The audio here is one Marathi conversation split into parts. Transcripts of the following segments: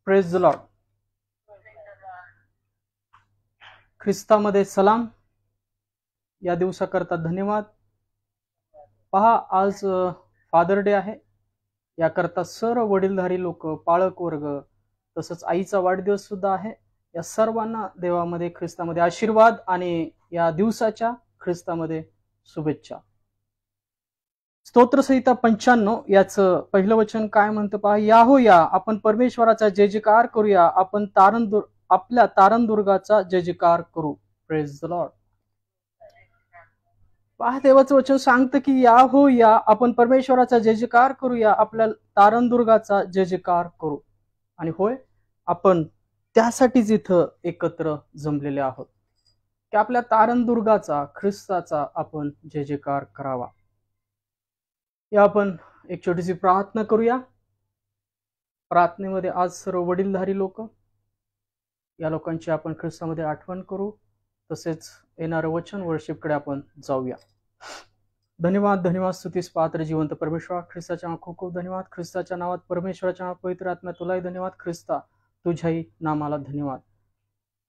Praise the Lord. ख्रिस्तामध्ये सलाम. या दिवसाकरता धन्यवाद. पहा, आज फादर डे आहे. याकरता सर्व वडीलधारी लोक, पाळक वर्ग, तसंच आईचा वाढदिवस सुद्धा आहे. या सर्वांना देवामध्ये ख्रिस्तामध्ये आशीर्वाद आणि या दिवसाच्या ख्रिस्तामध्ये शुभेच्छा. स्तोत्रसंहिता 95 याचं पहिलं वचन काय म्हणतं पहा. याहो या, आपण परमेश्वराचा जय जयकार करूया, आपण आपल्या तारणदुर्गाचा जय जयकार करू. Praise the lord. पहा, देवाचं वचन सांगतं की या हो या, आपण परमेश्वराचा जय जयकार करूया, आपल्या तारणदुर्गाचा जय जयकार करू. आणि होय, आपण त्यासाठीच इथं एकत्र जमलेले आहोत की आपल्या तारणदुर्गाचा, ख्रिस्ताचा आपण जय जयकार करावा. या आपण एक छोटीशी प्रार्थना करूया. प्रार्थनेमध्ये आज सर्व वडीलधारी लोक, या लोकांची आपण ख्रिस्तामध्ये आठवण करू. तसेच येणारं वचन वर्शिपकडे आपण जाऊया. धन्यवाद, धन्यवाद, स्तुतीस पात्र जिवंत परमेश्वर, ख्रिस्ताच्या नावात खूप खूप धन्यवाद. ख्रिस्ताच्या नावात, परमेश्वराच्या नावात, पवित्र आत्मा तुलाही धन्यवाद. ख्रिस्ता, तुझ्याही नामाला धन्यवाद.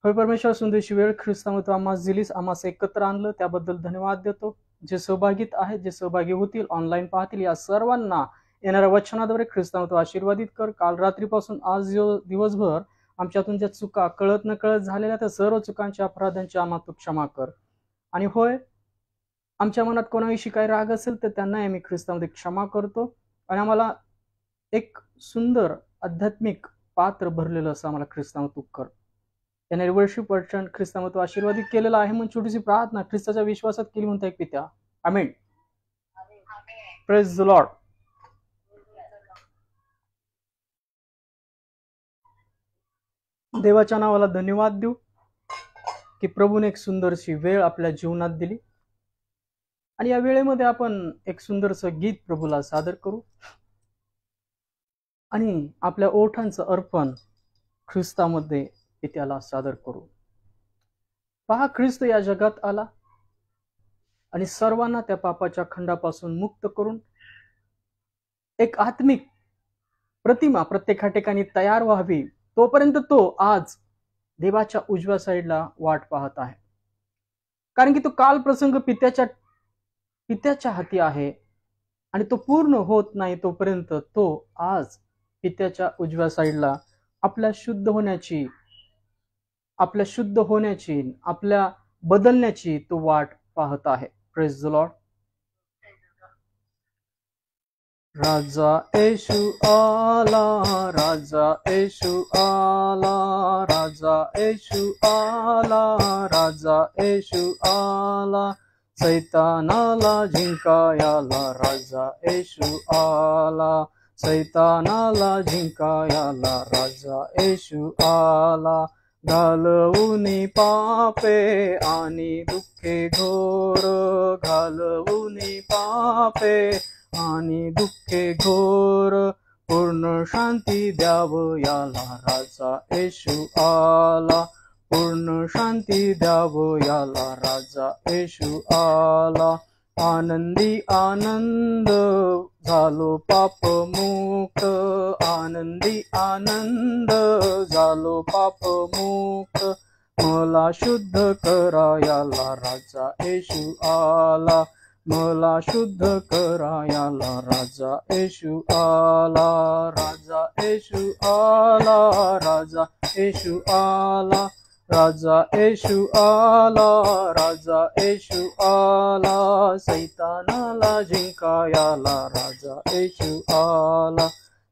होय परमेश्वर, सुंदरशी वेळ ख्रिस्तामध्ये तू आम्हास दिलीस, आम्हास एकत्र आणलं, त्याबद्दल धन्यवाद देतो. जे सहभागीत आहेत, जे सहभागी होतील, ऑनलाईन पाहतील, या सर्वांना येणाऱ्या वचनाद्वारे ख्रिस्तामध्ये आशीर्वादित कर. काल रात्रीपासून आज दिवसभर आमच्यातून ज्या चुका कळत न कळत झालेल्या, त्या सर्व चुकांच्या, अपराधांच्या आम्हाला तू क्षमा कर. आणि होय, आमच्या मनात कोणाविषयी काही राग असेल तर त्यांनाही आम्ही ख्रिस्तामध्ये क्षमा करतो. आणि आम्हाला एक सुंदर आध्यात्मिक पात्र भरलेलं असं आम्हाला ख्रिस्तामध्ये तू कर. त्याने वर्शिप वचन ख्रिस्तामध्ये आशीर्वादित केलेलं आहे. म्हणून छोटीशी प्रार्थना ख्रिस्ताच्या विश्वासात केली म्हणता एक पित्या, आमेन. Praise the Lord. देवाच्या नावाला धन्यवाद देऊ की प्रभूने एक सुंदरशी वेळ आपल्या जीवनात दिली. आणि या वेळेमध्ये आपण एक सुंदरसं गीत प्रभूला सादर करू आणि आपल्या ओठांचं अर्पण ख्रिस्तामध्ये पित्याला सादर करू. पहा, ख्रिस्त या जगात आला आणि सर्वांना त्या पापाच्या खंडापासून मुक्त करून एक आत्मिक प्रतिमा प्रत्येका ठिकाणी तयार व्हावी, तोपर्यंत तो आज देवाच्या उजव्या साईडला वाट पाहत आहे. कारण की तो काल प्रसंग पित्याच्या हाती आहे आणि तो पूर्ण होत नाही तोपर्यंत तो आज पित्याच्या उजव्या साईडला आपल्या शुद्ध होण्याची, आपल्या बदलण्याची तो वाट पाहत आहे. Praise the Lord. राजा येशू आला, राजा येशू आला, राजा येशू आला, राजा येशू आला, सैतानाला जिंकायाला राजा येशू आला, सैतानाला जिंकायाला राजा येशू आला. घालवूनी पापे आणि दुःखे घोर, घालवूनी पापे आणि दुःखे घोर, पूर्ण शांती द्यावं याला राजा येशू आला, पूर्ण शांती द्यावं याला राजा येशू आला. आनंदी आनंद झालो पाप मुक्त, आनंदी आनंद झालो पाप मुक्त, मला शुद्ध करा याला राजा येशू आला, मला शुद्ध करा याला राजा येशू आला, राजा येशू आला, राजा येशू आला, राजा येशू आला, राजा येशू आला, सैतानाला जिंकायाला राजा येशू आला,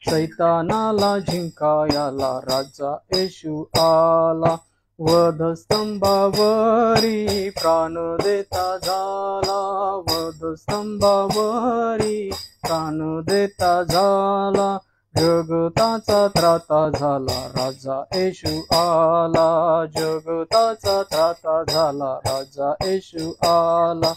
सैतानाला जिंकायाला राजा येशू आला. वधस्तंभावरी प्राण देता झाला, वधस्तंभावरी प्राण देता झाला, जगताचा त्राता झाला राजा येशू आला, जगताचा त्राता झाला राजा येशू आला,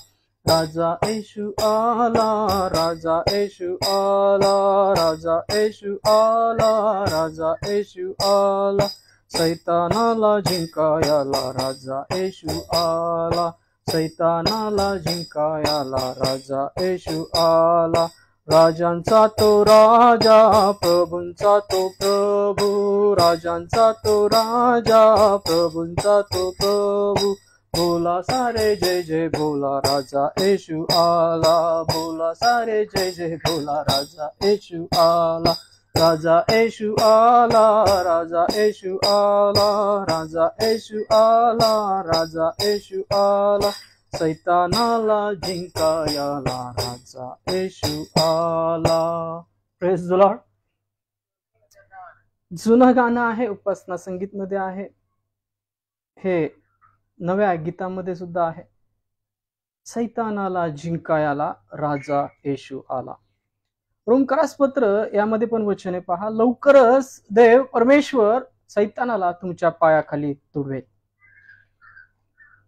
राजा येशू आला, राजा येशू आला, राजा येशू आला, राजा येशू आला, सैतानाला जिंकायाला राजा येशू आला, सैतानाला जिंकायाला राजा येशू आला. राजांचा तो राजा, प्रभूंचा तो प्रभू, राजांचा तो राजा, प्रभूंचा तो प्रभू. बोला सारे जय जय बोला, राजा येशू आला. बोला सारे जय जय बोला, राजा येशू आला. राजा येशू आला, राजा येशू आला, राजा येशू आला, राजा येशू आला. सैतानाला जिंकायला राजा येशू आला. Praise the Lord. जुनं गाणं आहे, उपासना संगीत मध्ये आहे, हे नव्या गीतामध्ये सुद्धा आहे. सैतानाला जिंकायला राजा येशू आला. रोमकरास पत्र यामध्ये पण वचने पहा, लवकरच देव परमेश्वर सैतानाला तुमच्या पायाखाली तुडवेल.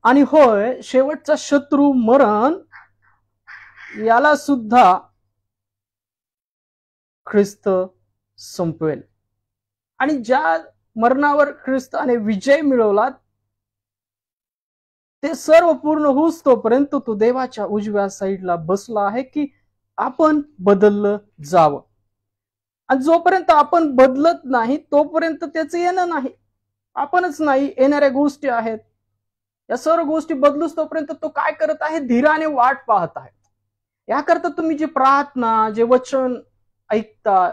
आणि होय, शेवटचा शत्रू मरण याला सुद्धा ख्रिस्त संपवेल. आणि ज्या मरणावर ख्रिस्ताने विजय मिळवला ते सर्व पूर्ण होऊस तोपर्यंत तो देवाच्या उजव्या साईडला बसला आहे की आपण बदललं जावं. आणि जोपर्यंत आपण बदलत नाही तोपर्यंत त्याचं येणं नाही. आपणच नाही, येणाऱ्या गोष्टी आहेत. या सर्व गोष्टी बदलूस तोपर्यंत तो काय करत आहे? धीराने वाट पाहत आहे. याकरता तुम्ही जे प्रार्थना, जे वचन ऐकता,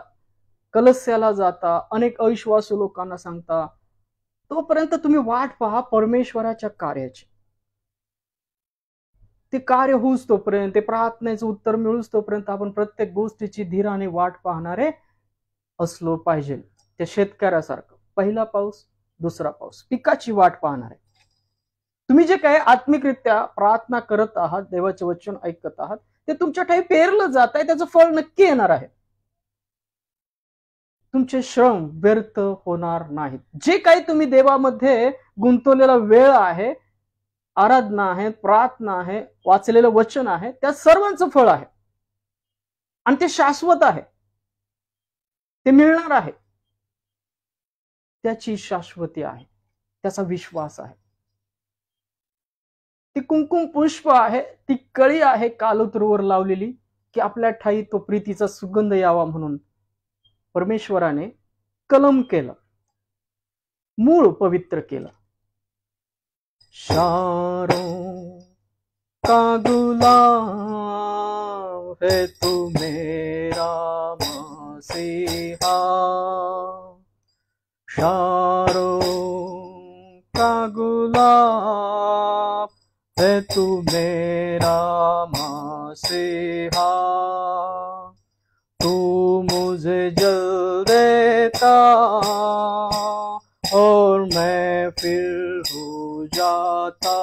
कलस्याला जाता, अनेक अविश्वासू लोकांना सांगता, तोपर्यंत तुम्ही वाट पहा परमेश्वराच्या कार्याची. ते कार्य होऊस तोपर्यंत, ते प्रार्थनेचं उत्तर मिळूस तोपर्यंत आपण प्रत्येक गोष्टीची धीराने वाट पाहणारे असलो पाहिजे. त्या शेतकऱ्यासारखं पहिला पाऊस, दुसरा पाऊस, पिकाची वाट पाहणारे. तुम्ही जे काही आत्मिकरित्या प्रार्थना करत आहात, देवाचे वचन ऐकत आहात, ते तुमच्या ठाई पेरलं जात आहे, त्याचं फळ नक्की येणार आहे. तुमचे श्रम व्यर्थ होणार नाहीत. जे काही तुम्ही देवामध्ये गुंतवलेला वेळ आहे, आराधना आहे, प्रार्थना आहे, वाचलेलं वचन आहे, त्या सर्वांचं फळ आहे. आणि ते शाश्वत आहे, ते मिळणार आहे. त्याची शाश्वती आहे, त्याचा विश्वास आहे. ती कुंकुम पुष्प आहे, ती कळी आहे कालोतरूवर लावलेली, की आपल्या ठाई तो प्रीतीचा सुगंध यावा म्हणून परमेश्वराने कलम केलं, मूळ पवित्र केलं. शारों का गुलाब है तू मेरा मसीहा, शारों का गुलाब है तू मेरा मसीहा. तू मुझे जल देता और मैं फिर हो जाता.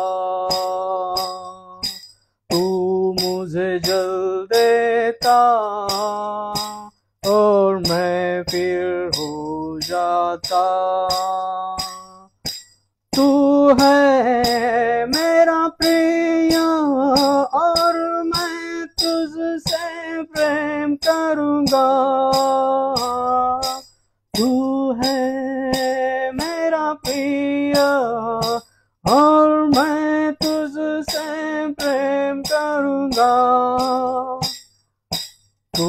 तू मुझे जल देता और मैं फिर हो जाता. तू है मेरा प्रिय और मैं तुझसे प्रेम करूंगा. तू है मेरा प्रिय और मैं तुझसे प्रेम करूंगा. तू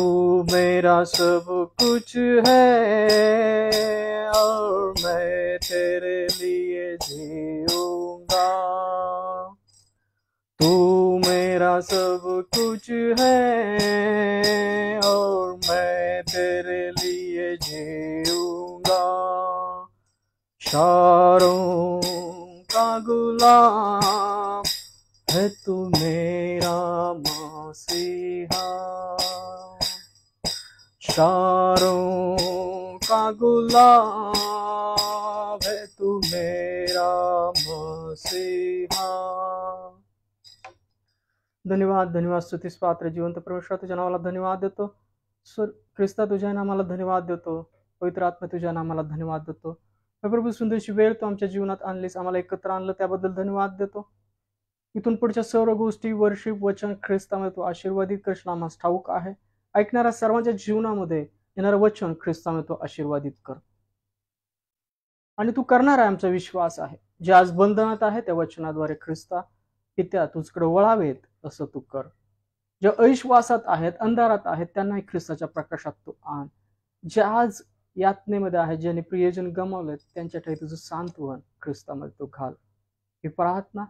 मेरा सब कुछ है और मैं तेरे लिए जीऊंगा. तू मेरा सब कुछ है और मैं तेरे लिए जीऊंगा. शारों का गुलाब है तू मेरा मसीहा. शारों का गुलाब है तू मेरा मसीहा. धन्यवाद, धन्यवाद. स्तुतीस पात्र जिवंत परमेश्वर तुझ्या नावाला धन्यवाद देतो. ख्रिस्ता तुझ्या नामाला धन्यवाद देतो. पवित्र आत्मा तुझ्या नामाला धन्यवाद देतो. प्रभू, सुंदरशी वेळ तू आमच्या जीवनात आणलीस, आम्हाला एकत्र आणलं, त्याबद्दल धन्यवाद देतो. इथून पुढच्या सर्व गोष्टी, वर्षिप, वचन ख्रिस्तामध्ये तू आशीर्वादित कृष्ण आम्हाला ठाऊक आहे. ऐकणाऱ्या सर्वांच्या जीवनामध्ये येणारं वचन ख्रिस्तामध्ये तू आशीर्वादित कर. आणि तू करणार आहे, आमचा विश्वास आहे. जे आज बंधनात आहे त्या वचनाद्वारे ख्रिस्ता पित्या तुझकडे वळावेत असं तू कर. जे अविश्वासात आहेत, अंधारात आहेत, त्यांनाही ख्रिस्ताच्या प्रकाशात तू आण. जे आज यातनेमध्ये आहेत, ज्यांनी प्रियजन गमावलेत, त्यांच्यासाठी तुझं सांत्वन ख्रिस्तामध्ये तू घाल. ही प्रार्थना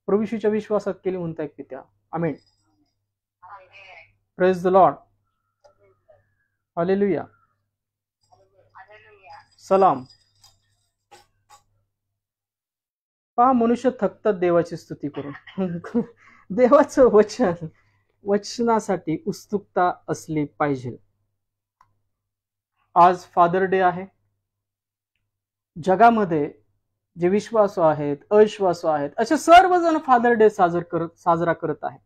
प्रभू येशूच्या विश्वासात केली म्हणताय पित्या. Amen. Praise the Lord. Hallelujah. सलाम. पहा, मनुष्य थकतात देवाची स्तुती करून. देवाचं वचनासाठी उत्सुकता असली पाहिजे. आज फादर डे आहे. जगामध्ये जे विश्वासू आहेत, अविश्वासू आहेत, असे सर्वजण फादर डे साजरा करत आहेत.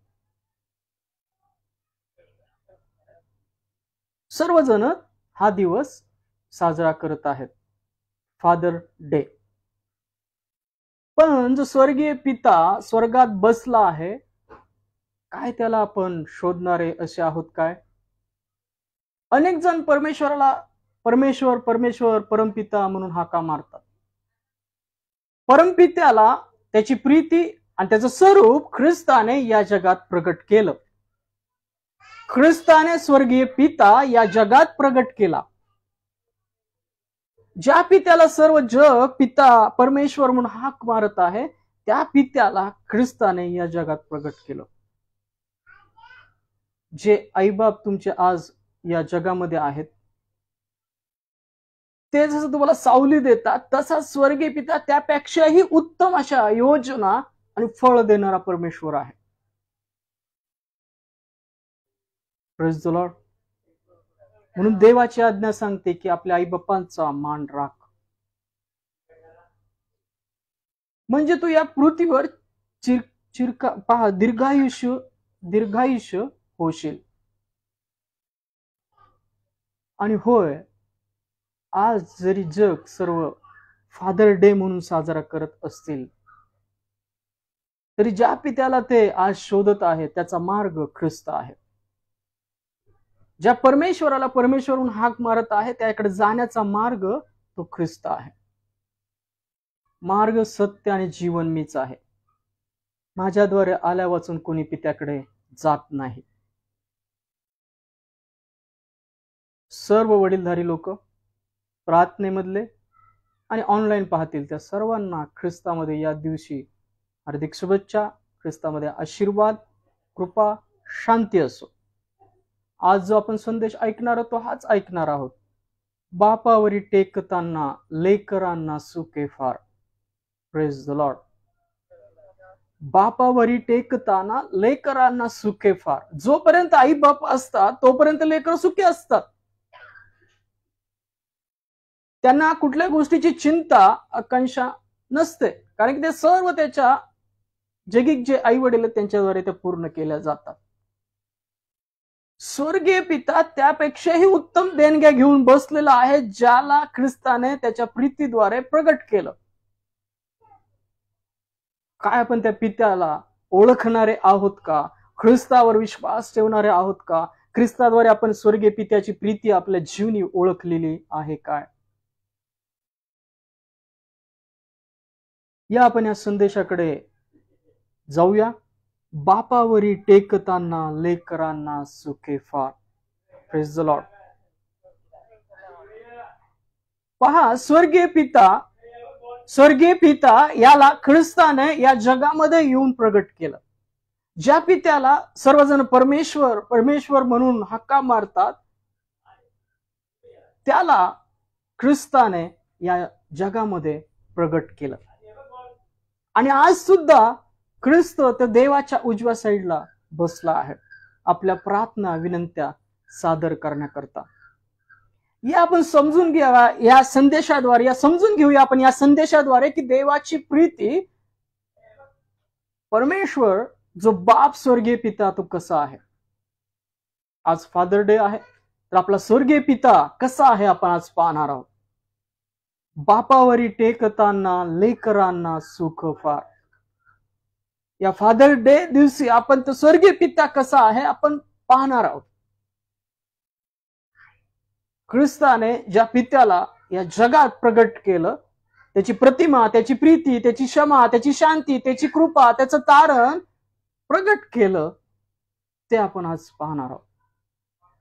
सर्वजण हा दिवस साजरा करत आहेत, फादर डे. पण जो स्वर्गीय पिता स्वर्गात बसला आहे, काय त्याला आपण शोधणारे असे आहोत काय? अनेक जण परमेश्वराला परमेश्वर परमेश्वर परमपिता म्हणून हाका मारतात. परमपित्याला त्याची प्रीती आणि त्याचं स्वरूप ख्रिस्ताने या जगात प्रगट केलं. ख्रिस्ताने स्वर्गीय पिता या जगात प्रगट केला. ज्या पित्याला सर्व जग पिता परमेश्वर म्हणून हाक मारत आहे, त्या पित्याला ख्रिस्ताने या जगात प्रगट केलं. जे आईबाप तुमचे आज या जगामध्ये आहेत, ते जसं तुम्हाला सावली देतात, तसा स्वर्गीय पिता त्यापेक्षाही उत्तम अशा योजना आणि फळ देणारा परमेश्वर आहे. Praise the Lord. म्हणून देवाची आज्ञा सांगते की आपल्या आई बापांचा मान राख, म्हणजे तू या पृथ्वीवर दीर्घायुष्य होशील. आणि होय, आज जरी जग सर्व फादर डे म्हणून साजरा करत असतील, तरी ज्या पित्याला ते आज शोधत आहे त्याचा मार्ग ख्रिस्त आहे. ज्या परमेश्वराला परमेश्वर म्हणून हाक मारत आहे, त्याकडे जाण्याचा मार्ग तो ख्रिस्त आहे. मार्ग, सत्य आणि जीवन मीच आहे. माझ्याद्वारे आल्या वाचून कोणी पित्याकडे जात नाही. सर्व वडीलधारी लोक, प्रार्थनेमधले आणि ऑनलाईन पाहतील त्या सर्वांना ख्रिस्तामध्ये या दिवशी हार्दिक शुभेच्छा. ख्रिस्तामध्ये आशीर्वाद, कृपा, शांती असो. आज जो आपण संदेश ऐकणार आहोत, तो हाच ऐकणार आहोत. बापावरी टेकताना लेकरांना सुखे फार. Praise the Lord. बापावरी टेकताना लेकरांना सुखे फार. जोपर्यंत आई बाप असतात तोपर्यंत लेकर सुखी असतात. त्यांना कुठल्या गोष्टीची चिंता, आकांक्षा नसते, कारण की ते सर्व त्याच्या जगिक जे आई वडील त्यांच्याद्वारे ते पूर्ण केल्या जातात. स्वर्गीय पिता त्यापेक्षाही उत्तम देणग्या घेऊन बसलेला आहे, ज्याला ख्रिस्ताने त्याच्या प्रीतीद्वारे प्रगट केलं. काय आपण त्या पित्याला ओळखणारे आहोत का? ख्रिस्तावर विश्वास ठेवणारे आहोत का? ख्रिस्ताद्वारे आपण स्वर्गीय पित्याची प्रीती आपल्या जीवनी ओळखलेली आहे काय? या आपण या संदेशाकडे जाऊया. बापावरी टेकताना लेकरांना सुखे फार. Praise the lord. पहा, स्वर्गीय पिता याला ख्रिस्ताने या जगामध्ये येऊन प्रगट केलं. ज्या पित्याला सर्वजण परमेश्वर म्हणून हाका मारतात, त्याला ख्रिस्ताने या जगामध्ये प्रगट केलं. आणि आज सुद्धा ख्रिस्त त्या देवाच्या उजव्या साईडला बसला आहे, आपल्या प्रार्थना विनंत्या सादर करण्याकरता. या आपण समजून घ्यावा या संदेशाद्वारे, समजून घेऊया आपण या संदेशाद्वारे की देवाची प्रीती, परमेश्वर जो बाप स्वर्गीय पिता तो कसा आहे. आज फादर डे आहे, तर आपला स्वर्गीय पिता कसा आहे आपण आज पाहणार आहोत. बापावरी टेकताना लेकरांना सुख फार. या फादर डे दिवशी आपण तो स्वर्गीय पिता कसा आहे आपण पाहणार आहोत. ख्रिस्ताने ज्या पित्याला या जगात प्रगट केलं, त्याची प्रतिमा, त्याची प्रीती, त्याची क्षमा, त्याची शांती, त्याची कृपा, त्याचं तारण प्रगट केलं, ते आपण आज पाहणार आहोत.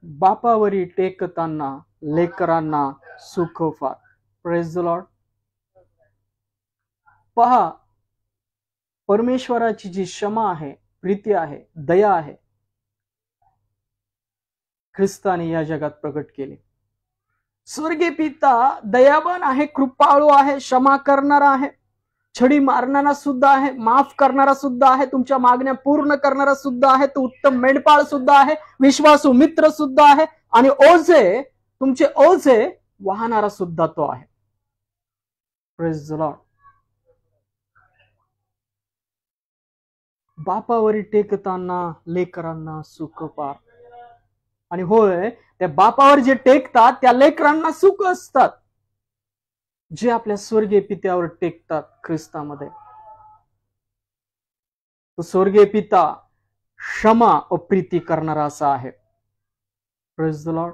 बापावरी टेकताना लेकरांना सुख फार. Praise the lord. पहा, परमेश्वराची जी क्षमा आहे, प्रीती आहे, दया आहे, ख्रिस्ताने या जगात प्रगट केली. स्वर्गीय पिता दयावान आहे, कृपाळू आहे, क्षमा करणारा आहे, छडी मारणारा सुद्धा आहे, माफ करणारा सुद्धा आहे, तुमच्या मागण्या पूर्ण करणारा सुद्धा आहे, तो उत्तम मेंढपाळ सुद्धा आहे, विश्वासू मित्र सुद्धा आहे, आणि ओझे, तुमचे ओझे वाहणारा सुद्धा तो आहे. Praise the Lord. बापावरी टेकताना लेकरांना सुख पार. आणि होय, त्या बापावर जे टेकतात त्या लेकरांना सुख असतात, जे आपल्या स्वर्गीय पित्यावर टेकतात ख्रिस्तामध्ये. तो स्वर्गीय पिता क्षमा व प्रीती करणारा असा आहे. Praise the lord.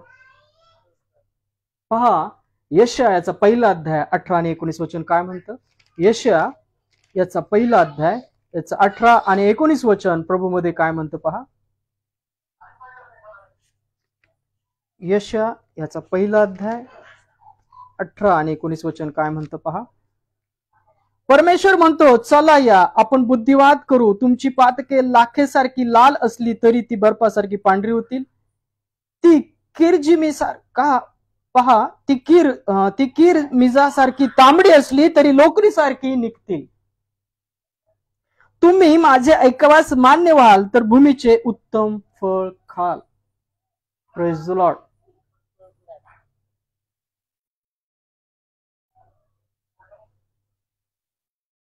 पहा, यशाया याचा पहिला अध्याय 18 आणि 19 वचन काय म्हणतं. यशाया याचा पहिला अध्याय याचा 18 आणि 19 वचन प्रभू मध्ये काय म्हणतं पहा. यशाया याचा पहिला अध्याय 18 आणि 19 वचन काय म्हणतं पहा. परमेश्वर म्हणतो, चला या आपण बुद्धिवाद करू. तुमची पातके लाखेसारखी लाल असली तरी ती बर्फासारखी पांढरी होतील. ती किरजिमी सारखा पहा, ती कीर मिजासारखी तांबडी असली तरी लोकरीसारखी निघतील. तुम्ही माझे ऐकवास मान्य व्हाल तर भूमीचे उत्तम फळ खाल. Praise the lord.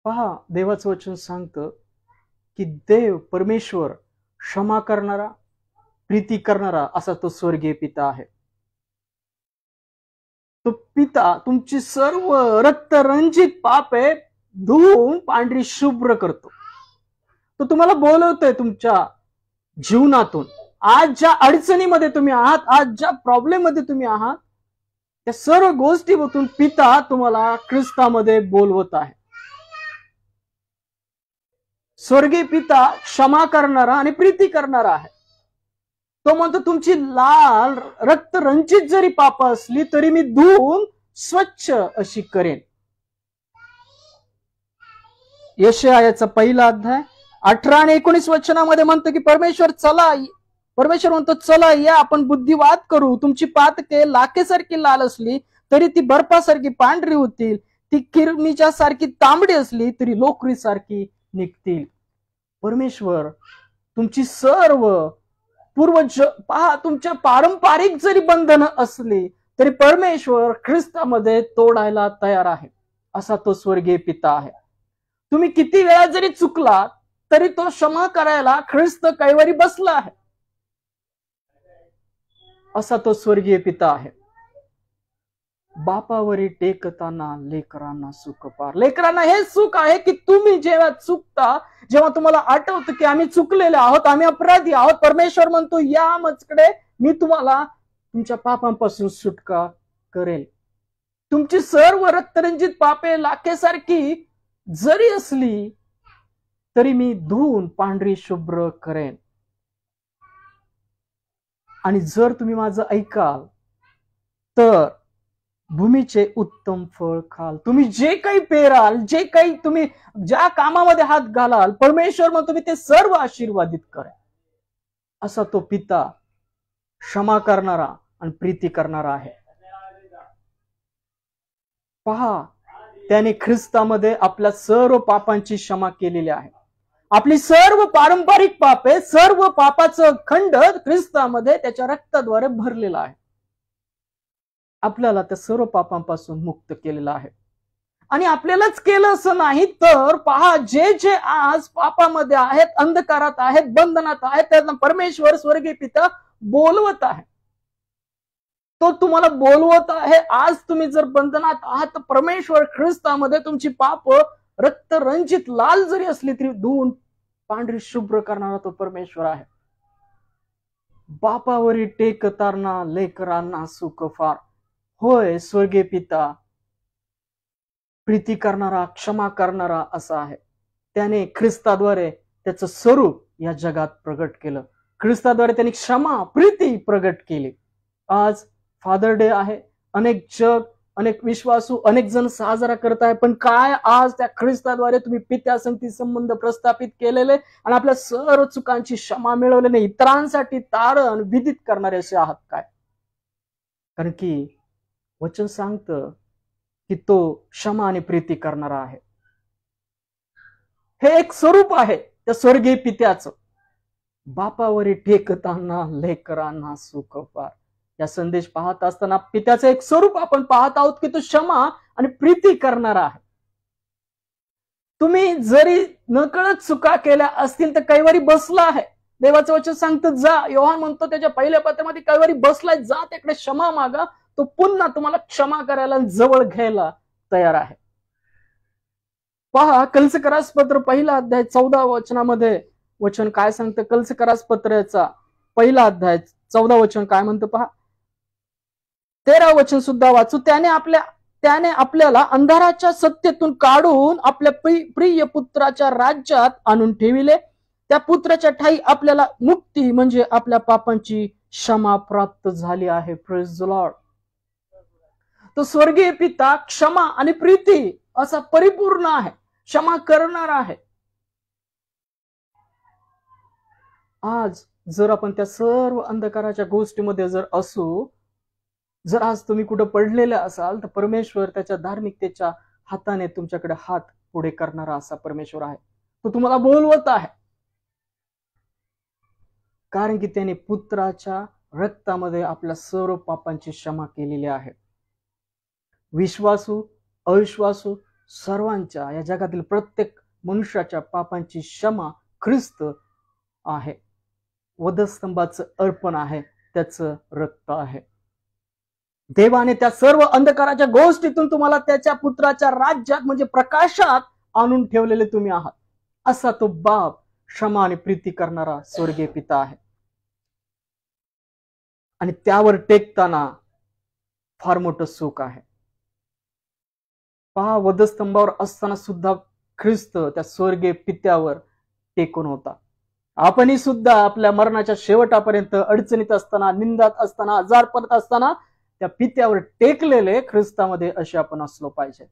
पहा, देवाचं वचन सांगतं की देव परमेश्वर क्षमा करणारा, प्रीती करणारा असा तो स्वर्गीय पिता आहे. तो पिता तुमची सर्व रक्तरंजित पापे धुवून पांढरी शुभ्र करतो. तो तुम्हाला बोलवतोय तुमच्या जीवनातून. आज ज्या अडचणीमध्ये तुम्ही आहात, आज ज्या प्रॉब्लेम मध्ये तुम्ही आहात, त्या सर्व गोष्टीमधून पिता तुम्हाला ख्रिस्तामध्ये बोलवत आहे. स्वर्गीय पिता क्षमा करणारा आणि प्रीती करणारा आहे. तो म्हणतो, तुमची लाल रक्तरंजित जरी पाप असली तरी मी धुवून स्वच्छ अशी करेन. यशाया याचा पहिला अध्याय 18 आणि 19 वचनामध्ये म्हणतो की परमेश्वर म्हणतो, चला या आपण बुद्धिवाद करू. तुमची पातके लाखेसारखी लाल असली तरी ती बर्फासारखी पांढरी होतील. ती किरमिच्या सारखी तांबडी असली तरी लोकरीसारखी निघतील. परमेश्वर तुमची सर्व पूर्वज पहा, तुमच्या पारंपरिक जरी बंधनं असली तरी परमेश्वर ख्रिस्तामध्ये तोडायला तयार आहे. असा तो स्वर्गीय पिता आहे. तुम्ही किती वेळा जरी चुकलात तरी तो क्षमा करायला ख्रिस्त कैवारी बसला आहे. असा तो स्वर्गीय पिता आहे. बापावरी टेकताना लेकरांना सुख पार. लेकरांना हे सुख आहे की तुम्ही जेव्हा चुकता, जेव्हा तुम्हाला आठवतं की आम्ही चुकलेले आहोत, आम्ही अपराधी आहोत, परमेश्वर म्हणतो या माझ्याकडे, मी तुम्हाला तुमच्या पापांपासून सुटका करेल. तुमची सर्व रक्तरंजित पापे लाखेसारखी जरी असली तरी मी धुवून पांढरी शुभ्र करेन. आणि जर तुम्ही माझं ऐकाल तर भूमीचे उत्तम फळ खाल. तुम्ही जे काही पेराल, जे काही तुम्ही ज्या कामामध्ये हात घालाल, परमेश्वर मग तुम्ही ते सर्व आशीर्वादित करा. असा तो पिता क्षमा करणारा आणि प्रीती करणारा आहे. पहा, त्याने ख्रिस्तामध्ये आपल्या सर्व पापांची क्षमा केलेली आहे. आपली सर्व पारंपरिक पापे, सर्व पापाचं खंड ख्रिस्तामध्ये त्याच्या रक्ताद्वारे भरलेला आहे. आपल्याला त्या सर्व पापांपासून मुक्त केलेला आहे. आणि आपल्यालाच केलं असं नाही तर पहा, जे जे आज पापामध्ये आहेत, अंधकारात आहेत, बंधनात आहेत, त्यांना परमेश्वर स्वर्गीय पिता बोलवत आहे. तो तुम्हाला बोलवत आहे. आज तुम्ही जर बंधनात आहात तर परमेश्वर ख्रिस्तामध्ये तुमची पाप रक्तरंजित लाल जरी असली तरी धुवून पांढरी शुभ्र करणारा तो परमेश्वर आहे. बापावरी टेकताना लेकरांना सुख फार. होय, स्वर्गीय पिता प्रीती करणारा, क्षमा करणारा असा आहे. त्याने ख्रिस्ताद्वारे त्याचं स्वरूप या जगात प्रगट केलं. ख्रिस्ताद्वारे त्यांनी क्षमा प्रीती प्रगट केली. आज फादर डे आहे. अनेक जग, अनेक विश्वासू, अनेक जण साजरा करत आहे. पण काय आज त्या ख्रिस्ताद्वारे तुम्ही पित्यासंगती संबंध प्रस्थापित केलेले आणि आपल्या सर्व चुकांची क्षमा मिळवलेले इतरांसाठी तारण विदित करणारे असे आहात काय? कारण की वचन सांगतं की तो क्षमा आणि प्रीती करणारा आहे. हे एक स्वरूप आहे त्या स्वर्गीय पित्याचं. बापावरी टेकताना लेकरांना सुख फार. या संदेश पाहत असताना पित्याचं एक स्वरूप आपण पाहत आहोत की तो क्षमा आणि प्रीती करणारा आहे. तुम्ही जरी नकळत चुका केल्या असतील तर कैवारी बसला आहे. देवाचं वचन सांगतं जा, योहान म्हणतो त्याच्या पहिल्या पत्रामध्ये कैवारी बसलाय, जा त्याकडे क्षमा मागा, तो पुन्हा तुम्हाला क्षमा करायला जवळ घ्यायला तयार आहे. पहा कलसकरास पत्र पहिला अध्याय 14 वचनामध्ये वचन काय सांगतं. कलसकरास पत्राचा पहिला अध्याय 14 वचन काय म्हणतं पहा. 13 वचन सुद्धा वाचू. त्याने आपल्याला अंधाराच्या सत्तेतून काढून आपल्या प्रिय पुत्राच्या राज्यात आणून ठेविले. त्या पुत्राच्या ठाई आपल्याला मुक्ती म्हणजे आपल्या पापांची क्षमा प्राप्त झाली आहे. Praise the Lord. तो स्वर्गीय पिता क्षमा आणि प्रीती असा परिपूर्ण आहे, क्षमा करणार आहे. आज जर आपण त्या सर्व अंधकाराच्या गोष्टीमध्ये जर असू, जर आज तुम्ही कुठं पडलेले असाल तर परमेश्वर त्याच्या धार्मिकतेच्या हाताने तुमच्याकडे हात पुढे करणारा असा परमेश्वर आहे. तो तुम्हाला बोलवत आहे. कारण की त्याने पुत्राच्या रक्तामध्ये आपल्या सर्व पापांची क्षमा केलेली आहे. विश्वासू अविश्वासू सर्वांच्या, या जगातील प्रत्येक मनुष्याच्या पापांची क्षमा ख्रिस्त आहे. वधस्तंभाचं अर्पण आहे, त्याचं रक्त आहे. देवाने त्या सर्व अंधकाराच्या गोष्टीतून तुम्हाला त्याच्या पुत्राच्या राज्यात म्हणजे प्रकाशात आणून ठेवलेले तुम्ही आहात. असा तो बाप क्षमा आणि प्रीती करणारा स्वर्गीय पिता आहे. आणि त्यावर टेकताना फार मोठं सुख आहे. पहा वधस्तंभावर असताना सुद्धा ख्रिस्त त्या स्वर्गीय पित्यावर टेकून होता. आपणही सुद्धा आपल्या मरणाच्या शेवटापर्यंत अडचणीत असताना, निंदात असताना, आजारपणात असताना त्या पित्यावर टेकलेले ख्रिस्तामध्ये असे आपण असलो पाहिजे.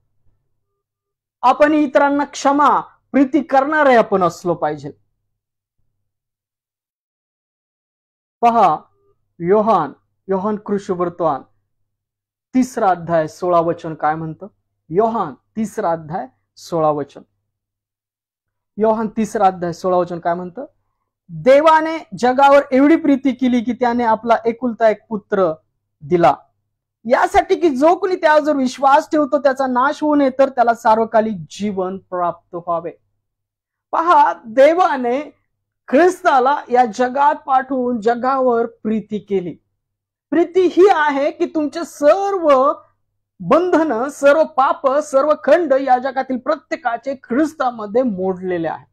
आपण इतरांना क्षमा प्रीती करणारे आपण असलो पाहिजे. पहा योहान कृष्णवर्तमान 3 अध्याय 16 वचन काय म्हणतं. योहान 3 अध्याय 16 वचन. योहान 3 अध्याय 16 वचन काय म्हणतं. देवाने जगावर एवढी प्रीती केली की त्याने आपला एकुलता एक पुत्र दिला, यासाठी की जो कोणी त्यावर जर विश्वास ठेवतो त्याचा नाश होऊ नये तर त्याला सार्वकालिक जीवन प्राप्त व्हावे. पहा देवाने ख्रिस्ताला या जगात पाठवून जगावर प्रीती केली. प्रीती ही आहे की तुमचे सर्व बंधन, सर्व पाप, सर्व खंड या जगातील प्रत्येकाचे ख्रिस्तामध्ये मोडलेले आहेत,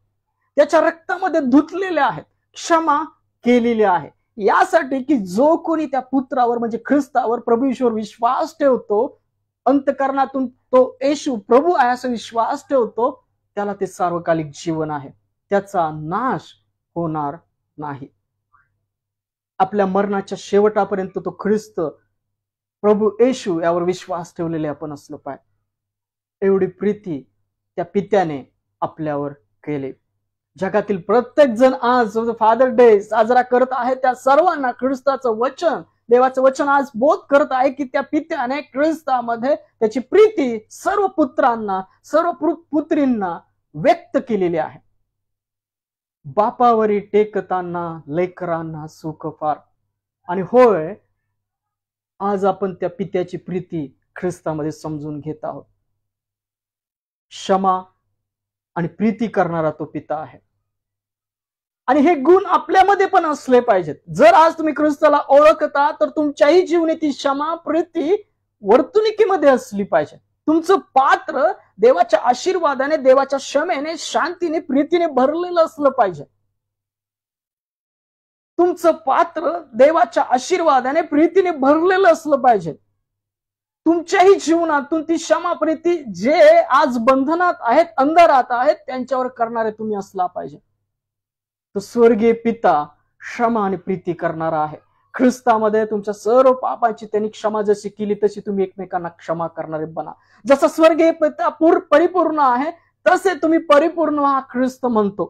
त्याच्या रक्तामध्ये धुतलेले आहेत, क्षमा केलेली आहे. यासाठी की जो कोणी त्या पुत्रावर म्हणजे ख्रिस्तावर, प्रभू येशूवर विश्वास ठेवतो, अंतकरणातून तो येशू प्रभू आहे असा विश्वास ठेवतो, त्याला ते सार्वकालिक जीवन आहे, त्याचा नाश होणार नाही. आपल्या मरणाच्या शेवटापर्यंत तो ख्रिस्त प्रभू येशू यावर विश्वास ठेवलेले आपण असलो पाहिजे. एवढी प्रीती त्या पित्याने आपल्यावर केली. जगातील प्रत्येक जण आज फादर डे साजरा करत आहे, त्या सर्वांना ख्रिस्ताचं वचन, देवाचं वचन आज बोध करत आहे की त्या पित्याने ख्रिस्तामध्ये त्याची प्रीती सर्व पुत्रांना, सर्व पुत्रींना व्यक्त केलेली आहे. बापावरी टेकताना लेकरांना सुख फार. आणि होय, आज आपण त्या पित्याची प्रीती ख्रिस्तामध्ये समजून घेत आहोत. क्षमा आणि प्रीती करणारा तो पिता आहे. आणि हे गुण आपल्यामध्ये पण असले पाहिजेत. जर आज तुम्ही ख्रिस्ताला ओळखता तर तुमच्याही जीवनी ती क्षमा प्रीती वर्तणुकीमध्ये असली पाहिजे. तुमचं पात्र देवाच्या आशीर्वादाने, देवाच्या क्षमेने, शांतीने, प्रीतीने भरलेलं असलं पाहिजे. तुमचं पात्र देवाच्या आशीर्वादाने, प्रीतीने भरलेलं असलं पाहिजे. तुमच्याही जीवनातून ती क्षमा प्रीती जे आज बंधनात आहेत, अंधारात आहेत, त्यांच्यावर करणारे तुम्ही असला पाहिजे. तो स्वर्गीय पिता क्षमा आणि प्रीती करणारा आहे. ख्रिस्तामध्ये तुमच्या सर्व पापाची त्यांनी क्षमा जशी केली तशी तुम्ही एकमेकांना क्षमा करणारे बना. जसा स्वर्गीय पिता परिपूर्ण आहे तसे तुम्ही परिपूर्ण हा ख्रिस्त म्हणतो.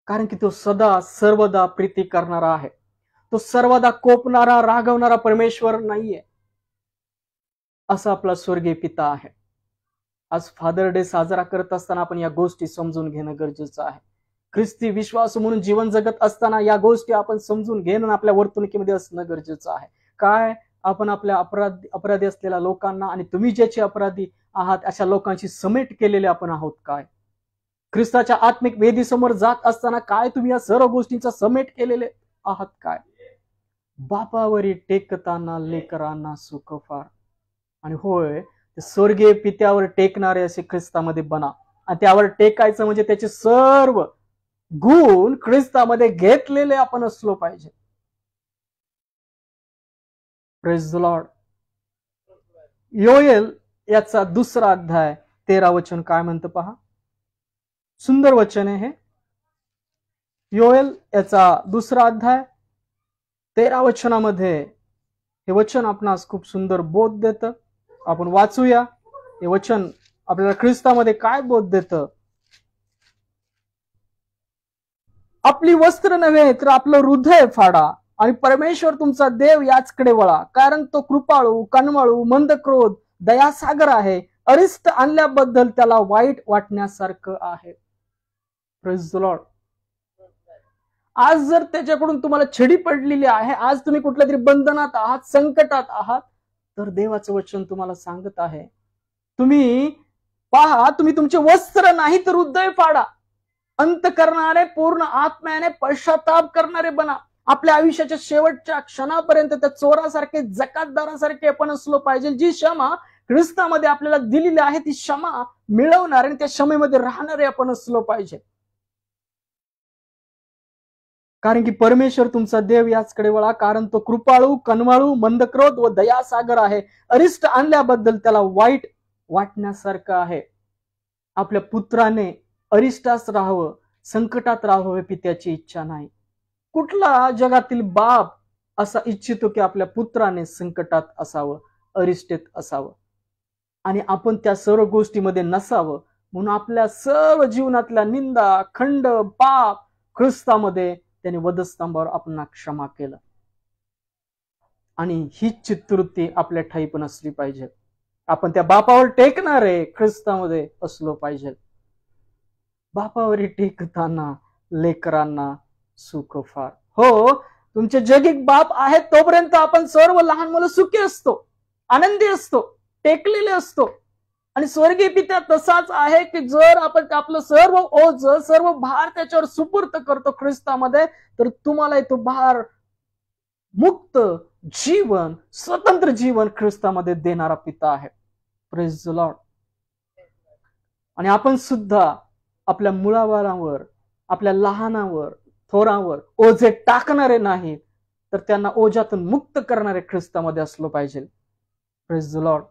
कारण की तो सदा सर्वदा प्रीती करणारा आहे. तो सर्वदा कोपणारा रागवणारा परमेश्वर नाहीये. असा आपला स्वर्गीय पिता आहे. आज फादर डे साजरा करत असताना आपण या गोष्टी समजून घेणं गरजेचं आहे. ख्रिस्ती विश्वास म्हणून जीवन जगत असताना या गोष्टी आपण समजून घेणं आपल्या वर्तणुकीमध्ये असणं गरजेचं आहे. काय आपण आपल्या अपराधी असलेल्या लोकांना आणि तुम्ही ज्याचे अपराधी आहात अशा लोकांशी समेट केलेले आपण आहोत काय? ख्रिस्ताच्या आत्मिक वेदीसमोर जात असताना काय तुम्ही या सर्व गोष्टींचा समेट केलेले आहात काय? बापावरी टेकताना लेकरांना सुख फार. आणि होय, स्वर्गीय पित्यावर टेकणारे असे ख्रिस्तामध्ये बना. आणि त्यावर टेकायचं म्हणजे त्याचे सर्व गुण ख्रिस्तामध्ये घेतलेले आपण असलो पाहिजे. Praise the Lord. योएल याचा 2रा अध्याय 13 वचन काय म्हणतं पहा. सुंदर वचन आहे हे. योएल याचा 2रा अध्याय 13 वचनामध्ये हे वचन आपणास खूप सुंदर बोध देतं. आपण वाचूया. हे वचन आपल्याला ख्रिस्तामध्ये काय बोध देतं. आपली वस्त्र नव्हे तर आपलं हृदय फाडा आणि परमेश्वर तुमचा देव याचकडे वळा. कारण तो कृपाळू, कनमळू, मंदक्रोध, दयासागर आहे. अरिष्ट आणल्याबद्दल त्याला वाईट वाटण्यासारखं आहे. Praise the Lord. आज जर त्याच्याकडून तुम्हाला छडी पडलेली आहे, आज तुम्ही कुठल्या तरी बंधनात आहात, संकटात आहात, तर देवाचं वचन तुम्हाला सांगत आहे, तुम्ही पहा, तुम्ही तुमचे वस्त्र नाही तर हृदय फाडा. अंत करणारे, पूर्ण आत्म्याने पश्चाताप करणारे बना. आपल्या आयुष्याच्या शेवटच्या क्षणापर्यंत त्या चोरासारखे, जकातदारासारखे आपण असलो पाहिजे. जी क्षमा ख्रिस्तामध्ये आपल्याला दिलेली आहे ती क्षमा मिळवणार आणि त्या क्षमेमध्ये राहणारे आपण असलो पाहिजे. कारण की परमेश्वर तुमचा देव याचकडे वळा. कारण तो कृपाळू, कनवाळू, मंदक्रोध व दयासागर आहे. अरिष्ट आणल्याबद्दल त्याला वाईट वाटण्यासारखं आहे. आपल्या पुत्राने अरिष्टास राहावं, संकटात राहावं, पित्याची इच्छा नाही. कुठला जगातील बाप असा इच्छितो की आपल्या पुत्राने संकटात असावं, अरिष्टेत असावं आणि आपण त्या सर्व गोष्टीमध्ये नसावं. म्हणून आपल्या सर्व जीवनातल्या निंदा, खंड, पाप ख्रिस्तामध्ये त्याने वधस्तंभावर आपण क्षमा केलं. आणि ही चित्तवृत्ती आपल्या ठाई पण असली पाहिजे. आपण त्या बापावर टेकणारे ख्रिस्तामध्ये असलो पाहिजे. बापावर टेकताना लेकरांना सुख फार. हो, तुमचे जगिक बाप आहेत तोपर्यंत आपण सर्व लहान मुलं सुखी असतो, आनंदी असतो, टेकलेले असतो. आणि स्वर्गीय पिता तसाच आहे की जर आपण आपलं सर्व ओझ, सर्व भार त्याच्यावर सुपूर्त करतो ख्रिस्तामध्ये, तर तुम्हाला तो भार मुक्त जीवन, स्वतंत्र जीवन ख्रिस्तामध्ये देणारा पिता आहे. Praise the Lord. आणि आपण सुद्धा आपल्या मुलाबाळांवर, आपल्या लहानावर, थोरावर ओझे टाकणारे नाहीत, तर त्यांना ओझ्यातून मुक्त करणारे ख्रिस्तामध्ये असलो पाहिजे. Praise the lord.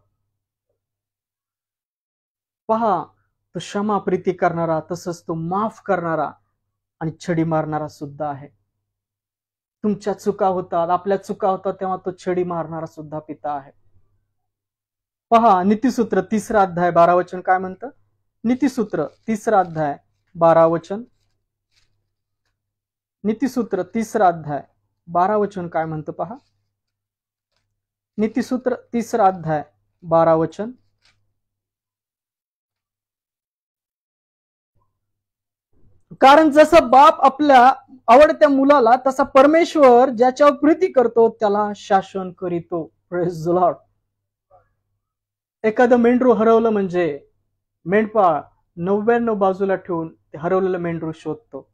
पहा, तो क्षमा प्रीती करणारा, तसंच तो माफ करणारा आणि छडी मारणारा सुद्धा आहे. तुमच्या चुका होतात, आपल्या चुका होतात, तेव्हा तो छडी मारणारा सुद्धा पिता आहे. पहा, नीतिसूत्र 3रा अध्याय 12 वचन काय म्हणतं. नीतिसूत्र 3रा अध्याय 12 वचन. नीतिसूत्र 3रा अध्याय 12 वचन काय म्हणतं पहा. नीतिसूत्र 3रा अध्याय 12 वचन. कारण जसा बाप आपल्या आवडत्या मुलाला, तसा परमेश्वर ज्याच्यावर प्रीती करतो त्याला शासन करीतो. Praise the Lord. एखादं मेंढरू हरवलं म्हणजे मेंढपाळ 99 बाजूला ठेवून ते हरवलेलं मेंढरू शोधतो.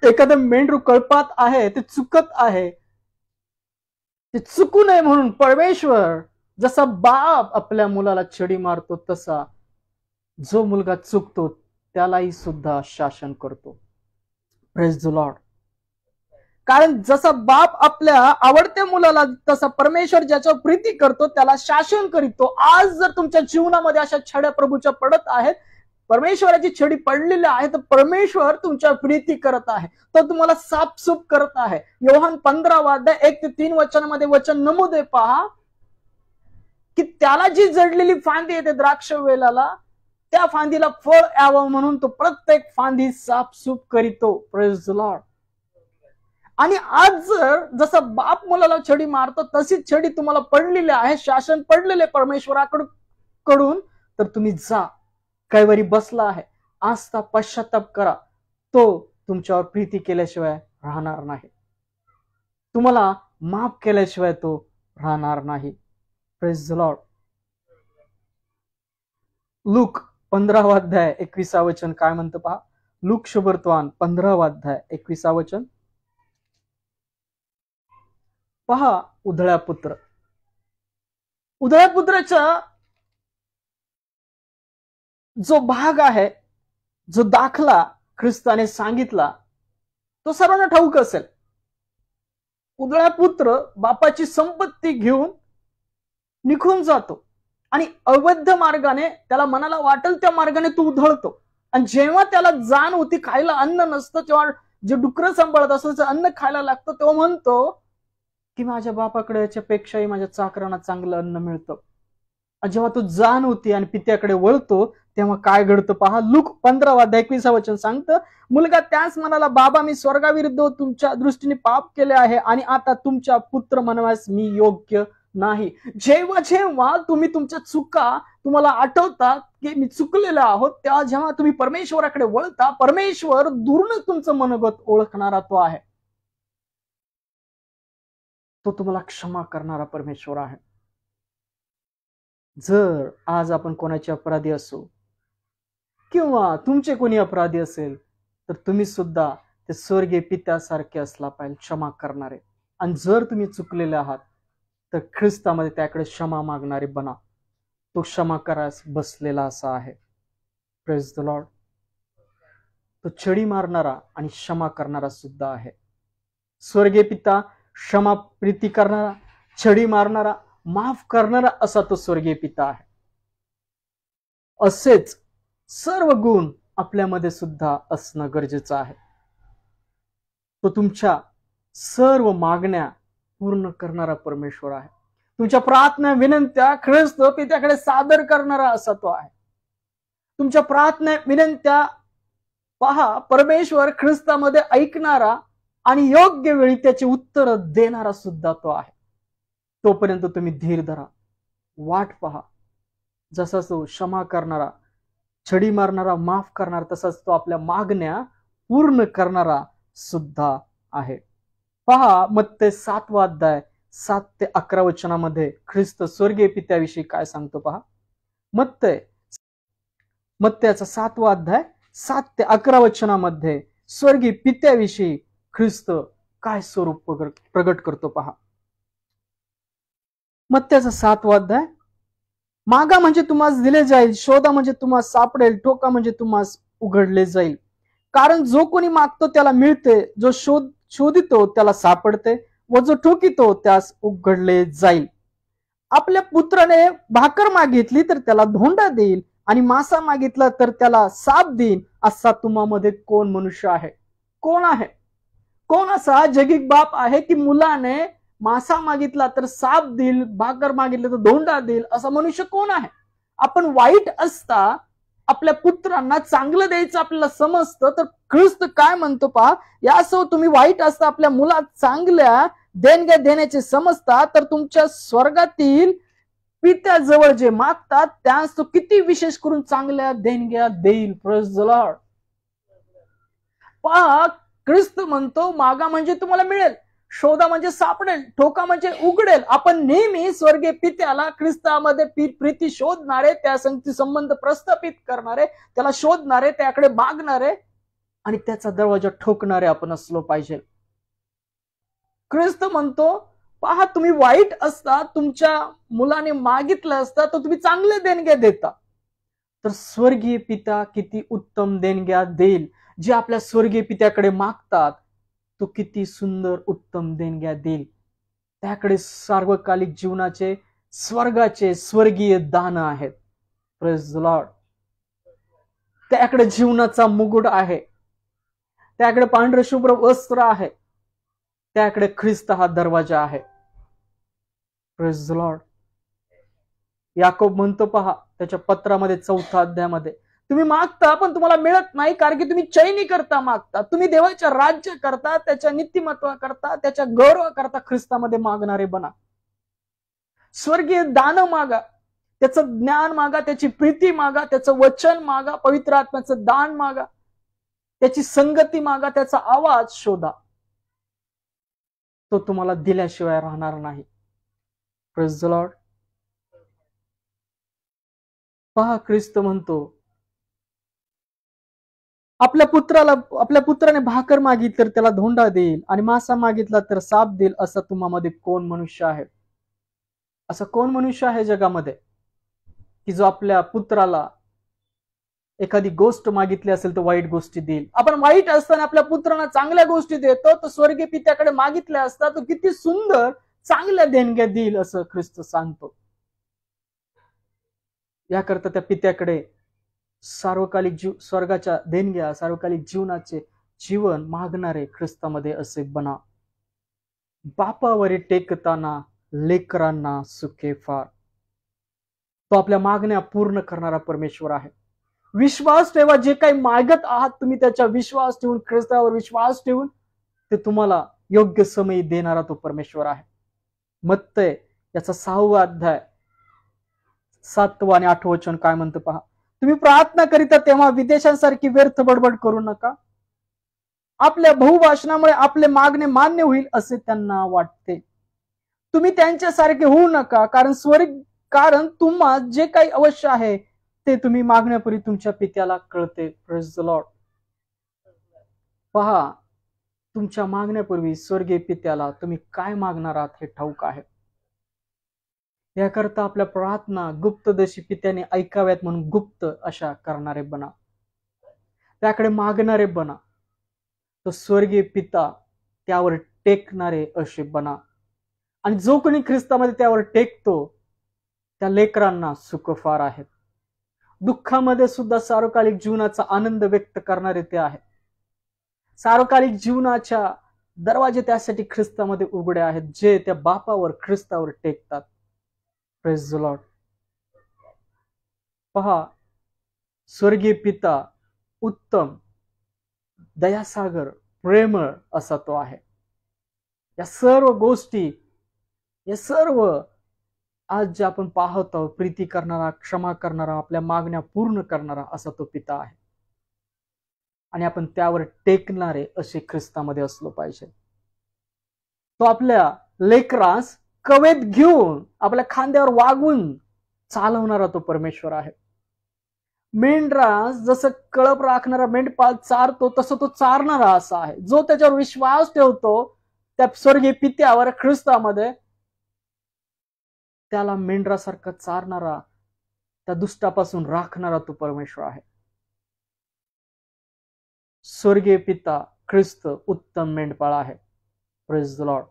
एखादं मेंढरू कळपात आहे, ते चुकत आहे, ते चुकू नये म्हणून परमेश्वर जसा बाप आपल्या मुलाला छडी मारतो, तसा जो मुलगा चुकतो त्यालाही सुद्धा शासन करतो. Praise the Lord. कारण जसा बाप आपल्या आवडत्या मुलाला, तसा परमेश्वर ज्याच्यावर प्रीती करतो त्याला शासन करीतो. आज जर तुमच्या जीवनामध्ये अशा छड्या प्रभूच्या पडत आहेत, परमेश्वराची छडी पडलेली आहे, तर परमेश्वर तुमच्या प्रीती करत आहे, तो तुम्हाला साफसूफ करत आहे. योहान 15 1 ते 3 वचनामध्ये वचन नमूद आहे पहा, की त्याला जी जडलेली फांदी येते द्राक्ष वेलाला, त्या फांदीला फळ यावं म्हणून तो प्रत्येक फांदी साफसूफ करीतो. Praise the Lord. आणि आज जर जसं बाप मुलाला छडी मारतो, तशीच छडी तुम्हाला पडलेली आहे, शासन पडलेले परमेश्वराकडून, तर तुम्ही जा. कैवारी बसला आहे, आस्था पश्चाताप करा. तो तुमच्यावर प्रीती केल्याशिवाय राहणार नाही, तुम्हाला माफ केल्याशिवाय तो राहणार नाही. Praise the Lord. लूक 15 वचन काय म्हणतं पहा. लूक शुभवर्तमान 15 वचन पहा. उधळ्या पुत्राचा जो भाग आहे, जो दाखला ख्रिस्ताने सांगितला, तो सर्वांना ठाऊक असेल. उधळा पुत्र बापाची संपत्ती घेऊन निघून जातो आणि अवैध मार्गाने, त्याला मनाला वाटेल त्या मार्गाने तो उधळतो. आणि जेव्हा त्याला जाण होती, खायला अन्न नसतं, तेव्हा जे डुकरं सांभाळत असतं अन्न खायला लागतं, तेव्हा म्हणतो की माझ्या बापाकडे याच्यापेक्षाही माझ्या चाकरांना चांगलं अन्न मिळतं. जेव्हा तो जाण होती आणि पित्याकडे वळतो, तेव्हा काय घडतं पहा. लूक 15 वचन सांगतं, मुलगा त्याच म्हणाला, बाबा मी स्वर्गाविरुद्ध तुमच्या दृष्टीने पाप केले आहे आणि आता तुमच्या पुत्र म्हणण्यास मी योग्य नाही. जेव्हा जेव्हा तुम्ही तुमच्या चुका तुम्हाला आठवतात की मी चुकलेलो आहोत, तेव्हा जेव्हा तुम्ही परमेश्वराकडे वळता, परमेश्वर दूरनच तुमचं मनोगत ओळखणारा तो आहे. तो तुम्हाला क्षमा करणारा परमेश्वर आहे. जर आज आपण कोणाचे अपराधी असू किंवा तुमचे कोणी अपराधी असेल, तर तुम्ही सुद्धा ते स्वर्गीय पित्यासारखे असला पाहिजे, क्षमा करणारे. आणि जर तुम्ही चुकलेले आहात, तर ख्रिस्तामध्ये त्याकडे क्षमा मागणारे बना. तो क्षमा करायस बसलेला असा आहे. Praise the Lord. तो छडी मारणारा आणि क्षमा करणारा सुद्धा आहे. स्वर्गीय पिता क्षमा प्रीती करणारा, छडी मारणारा, माफ करणारा असा तो स्वर्गीय पिता आहे. असेच सर्व गुण आपल्यामध्ये सुद्धा असणं गरजेचं आहे. तो तुमच्या सर्व मागण्या पूर्ण करणारा परमेश्वर आहे. तुमच्या प्रार्थना विनंत्या ख्रिस्त पित्याकडे सादर करणारा असा तो आहे. तुमच्या प्रार्थना विनंत्या पहा, परमेश्वर ख्रिस्तामध्ये ऐकणारा आणि योग्य वेळी त्याचे उत्तर देणारा सुद्धा तो आहे. तोपर्यंत तुम्ही धीर धरा, वाट पहा. जसा तो क्षमा करणारा, छडी मारणारा, माफ करणारा, तसाच तो आपल्या मागण्या पूर्ण करणारा सुद्धा आहे. पहा मत्ते 7 7 ते 11 वचनामध्ये ख्रिस्त स्वर्गीय पित्याविषयी काय सांगतो पहा. मत्त्याचा 7 7 ते 11 वचनामध्ये स्वर्गीय पित्याविषयी ख्रिस्त काय स्वरूप प्रगट करतो पहा. मत्त्याचा 7 मागा म्हणजे तुम्हाला दिले जाईल, शोधा म्हणजे तुम्हाला सापडेल, ठोका म्हणजे तुम्हाला उघडले जाईल. कारण जो कोणी मागतो त्याला मिळते, जो शोधितो त्याला सापडते व जो ठोकितो त्यास उघडले जाईल. आपल्या पुत्राने भाकर मागितली तर त्याला धोंडा देईल आणि मासा मागितला तर त्याला साप देईल. असा तुम्हामध्ये कोण मनुष्य आहे? कोण आहे? कोण असा जगिक बाप आहे की मुलाने मासा मागितला तर साप देईल, भाकर मागितली तर धोंडा देईल? असा मनुष्य कोण आहे? आपण वाईट असता आपल्या पुत्रांना चांगलं द्यायचं आपल्याला समजतं, तर ख्रिस्त काय म्हणतो पहा, यासह तुम्ही वाईट असता आपल्या मुलात चांगल्या देणग्या देण्याचे समजता, तर तुमच्या स्वर्गातील पित्याजवळ जे मागतात त्यास तो किती विशेष करून चांगल्या देणग्या देईल. Praise the lord. पहा ख्रिस्त म्हणतो, मागा म्हणजे तुम्हाला मिळेल, शोधा म्हणजे सापडेल, ठोका म्हणजे उघडेल. आपण नेहमी स्वर्गीय पित्याला ख्रिस्तामध्ये प्रीती शोधणारे, त्या संबंध प्रस्थापित करणारे, त्याला शोधणारे, त्याकडे मागणारे आणि त्याचा दरवाजा ठोकणारे आपण असलो पाहिजे. ख्रिस्त म्हणतो, पहा तुम्ही वाईट असता, तुमच्या मुलाने मागितलं असता तर तुम्ही चांगले देणग्या देता, तर स्वर्गीय पिता किती उत्तम देणग्या देईल. जे आपल्या स्वर्गीय पित्याकडे मागतात तो किती सुंदर उत्तम देणग्या देईल. त्याकडे सार्वकालिक जीवनाचे, स्वर्गाचे, स्वर्गीय दान आहेत. Praise the Lord. त्याकडे जीवनाचा मुकुट आहे, त्याकडे पांढरे शुभ्र वस्त्र आहे, त्याकडे ख्रिस्त हा दरवाजा आहे. Praise the Lord. याकोब म्हणतो पहा त्याच्या पत्रामध्ये 4 अध्यायामध्ये, तुम्ही मागता पण तुम्हाला मिळत नाही, कारण की तुम्ही चैनी करता मागता. तुम्ही देवाच्या राज्य करता, त्याच्या नीतिमत्व करता, त्याच्या गौरव करता ख्रिस्तामध्ये मागणारे बना. स्वर्गीय दान मागा, त्याचं ज्ञान मागा, त्याची प्रीती मागा, त्याचं वचन मागा, पवित्र आत्म्याचं दान मागा, त्याची संगती मागा, त्याचा आवाज शोधा. तो तुम्हाला दिल्याशिवाय राहणार नाही. Praise the lord. पहा ख्रिस्त म्हणतो, आपल्या पुत्राने भाकर मागितली तर त्याला धोंडा देईल, आणि मासा मागितला तर साप देईल. असा तुम्हामध्ये कोण मनुष्य आहे? असं कोण मनुष्य आहे जगामध्ये की जो आपल्या पुत्राला एखादी गोष्ट मागितली असेल तर वाईट गोष्टी देईल? आपण वाईट असताना आपल्या पुत्रांना चांगल्या गोष्टी देतो, तो स्वर्गीय पित्याकडे मागितल्या असता तो किती सुंदर चांगल्या देणग्या देईल असं ख्रिस्त सांगतो. याकरता त्या पित्याकडे सार्वकालिक स्वर्गाच्या देणग्या, सार्वकालिक जीवनाचे जीवन मागणारे ख्रिस्तामध्ये असे बना. बापावरी टेकताना लेकरांना सुखे फार. तो आपल्या मागण्या पूर्ण करणारा परमेश्वर आहे. विश्वास ठेवा, जे काही मागत आहात तुम्ही त्याच्या विश्वास ठेवून, ख्रिस्तावर विश्वास ठेवून ते तुम्हाला योग्य समयी देणारा तो परमेश्वर आहे. मत्तय याचा 6वा अध्याय 7 आणि 8 वचन काय म्हणतं पहा. तुम्ही प्रार्थना करीता तेव्हा विदेशांसारखी व्यर्थ बडबड करू नका. आपल्या बहुभाषणामुळे आपले मागणे मान्य होईल असे त्यांना वाटते. तुम्ही त्यांच्यासारखे होऊ नका, कारण तुम्हा जे काही अवश्य आहे ते तुम्ही मागण्यापूर्वी तुमच्या पित्याला कळते. Praise the lord. पहा, तुमच्या मागण्यापूर्वी स्वर्गीय पित्याला तुम्ही काय मागणार आहात हे ठाऊक आहे. याकरता आपल्या प्रार्थना गुप्तदर्शी पित्याने ऐकाव्यात म्हणून गुप्त अशा करणारे बना, त्याकडे मागणारे बना. तो स्वर्गीय पिता त्यावर टेकणारे असे बना. आणि जो कोणी ख्रिस्तामध्ये त्यावर टेकतो त्या लेकरांना सुख फार आहेत. दुःखामध्ये सुद्धा सार्वकालिक जीवनाचा आनंद व्यक्त करणारे ते आहेत. सार्वकालिक जीवनाच्या दरवाजे त्यासाठी ख्रिस्तामध्ये उघडे आहेत, जे त्या बापावर ख्रिस्तावर टेकतात. Praise the lord. पहा, स्वर्गीय पिता उत्तम, दयासागर, प्रेमळ असा तो आहे. या सर्व गोष्टी, या सर्व आज जे आपण पाहत आहोत, प्रीती करणारा, क्षमा करणारा, आपल्या मागण्या पूर्ण करणारा असा तो पिता आहे. आणि आपण त्यावर टेकणारे असे ख्रिस्तामध्ये असलो पाहिजे. तो आपल्या लेकरास कवेत घेऊन आपल्या खांद्यावर वागून चालवणारा तो परमेश्वर आहे. मेंढरास जसं कळप राखणारा मेंढपाळ चारतो तसं तो चारणारा असा आहे. जो त्याच्यावर विश्वास ठेवतो त्या स्वर्गीय पित्यावर ख्रिस्तामध्ये, त्याला मेंढरासारखा चारणारा, त्या दुष्टापासून राखणारा तो परमेश्वर आहे. स्वर्गीय पिता ख्रिस्त उत्तम मेंढपाळ आहे. Praise the Lord.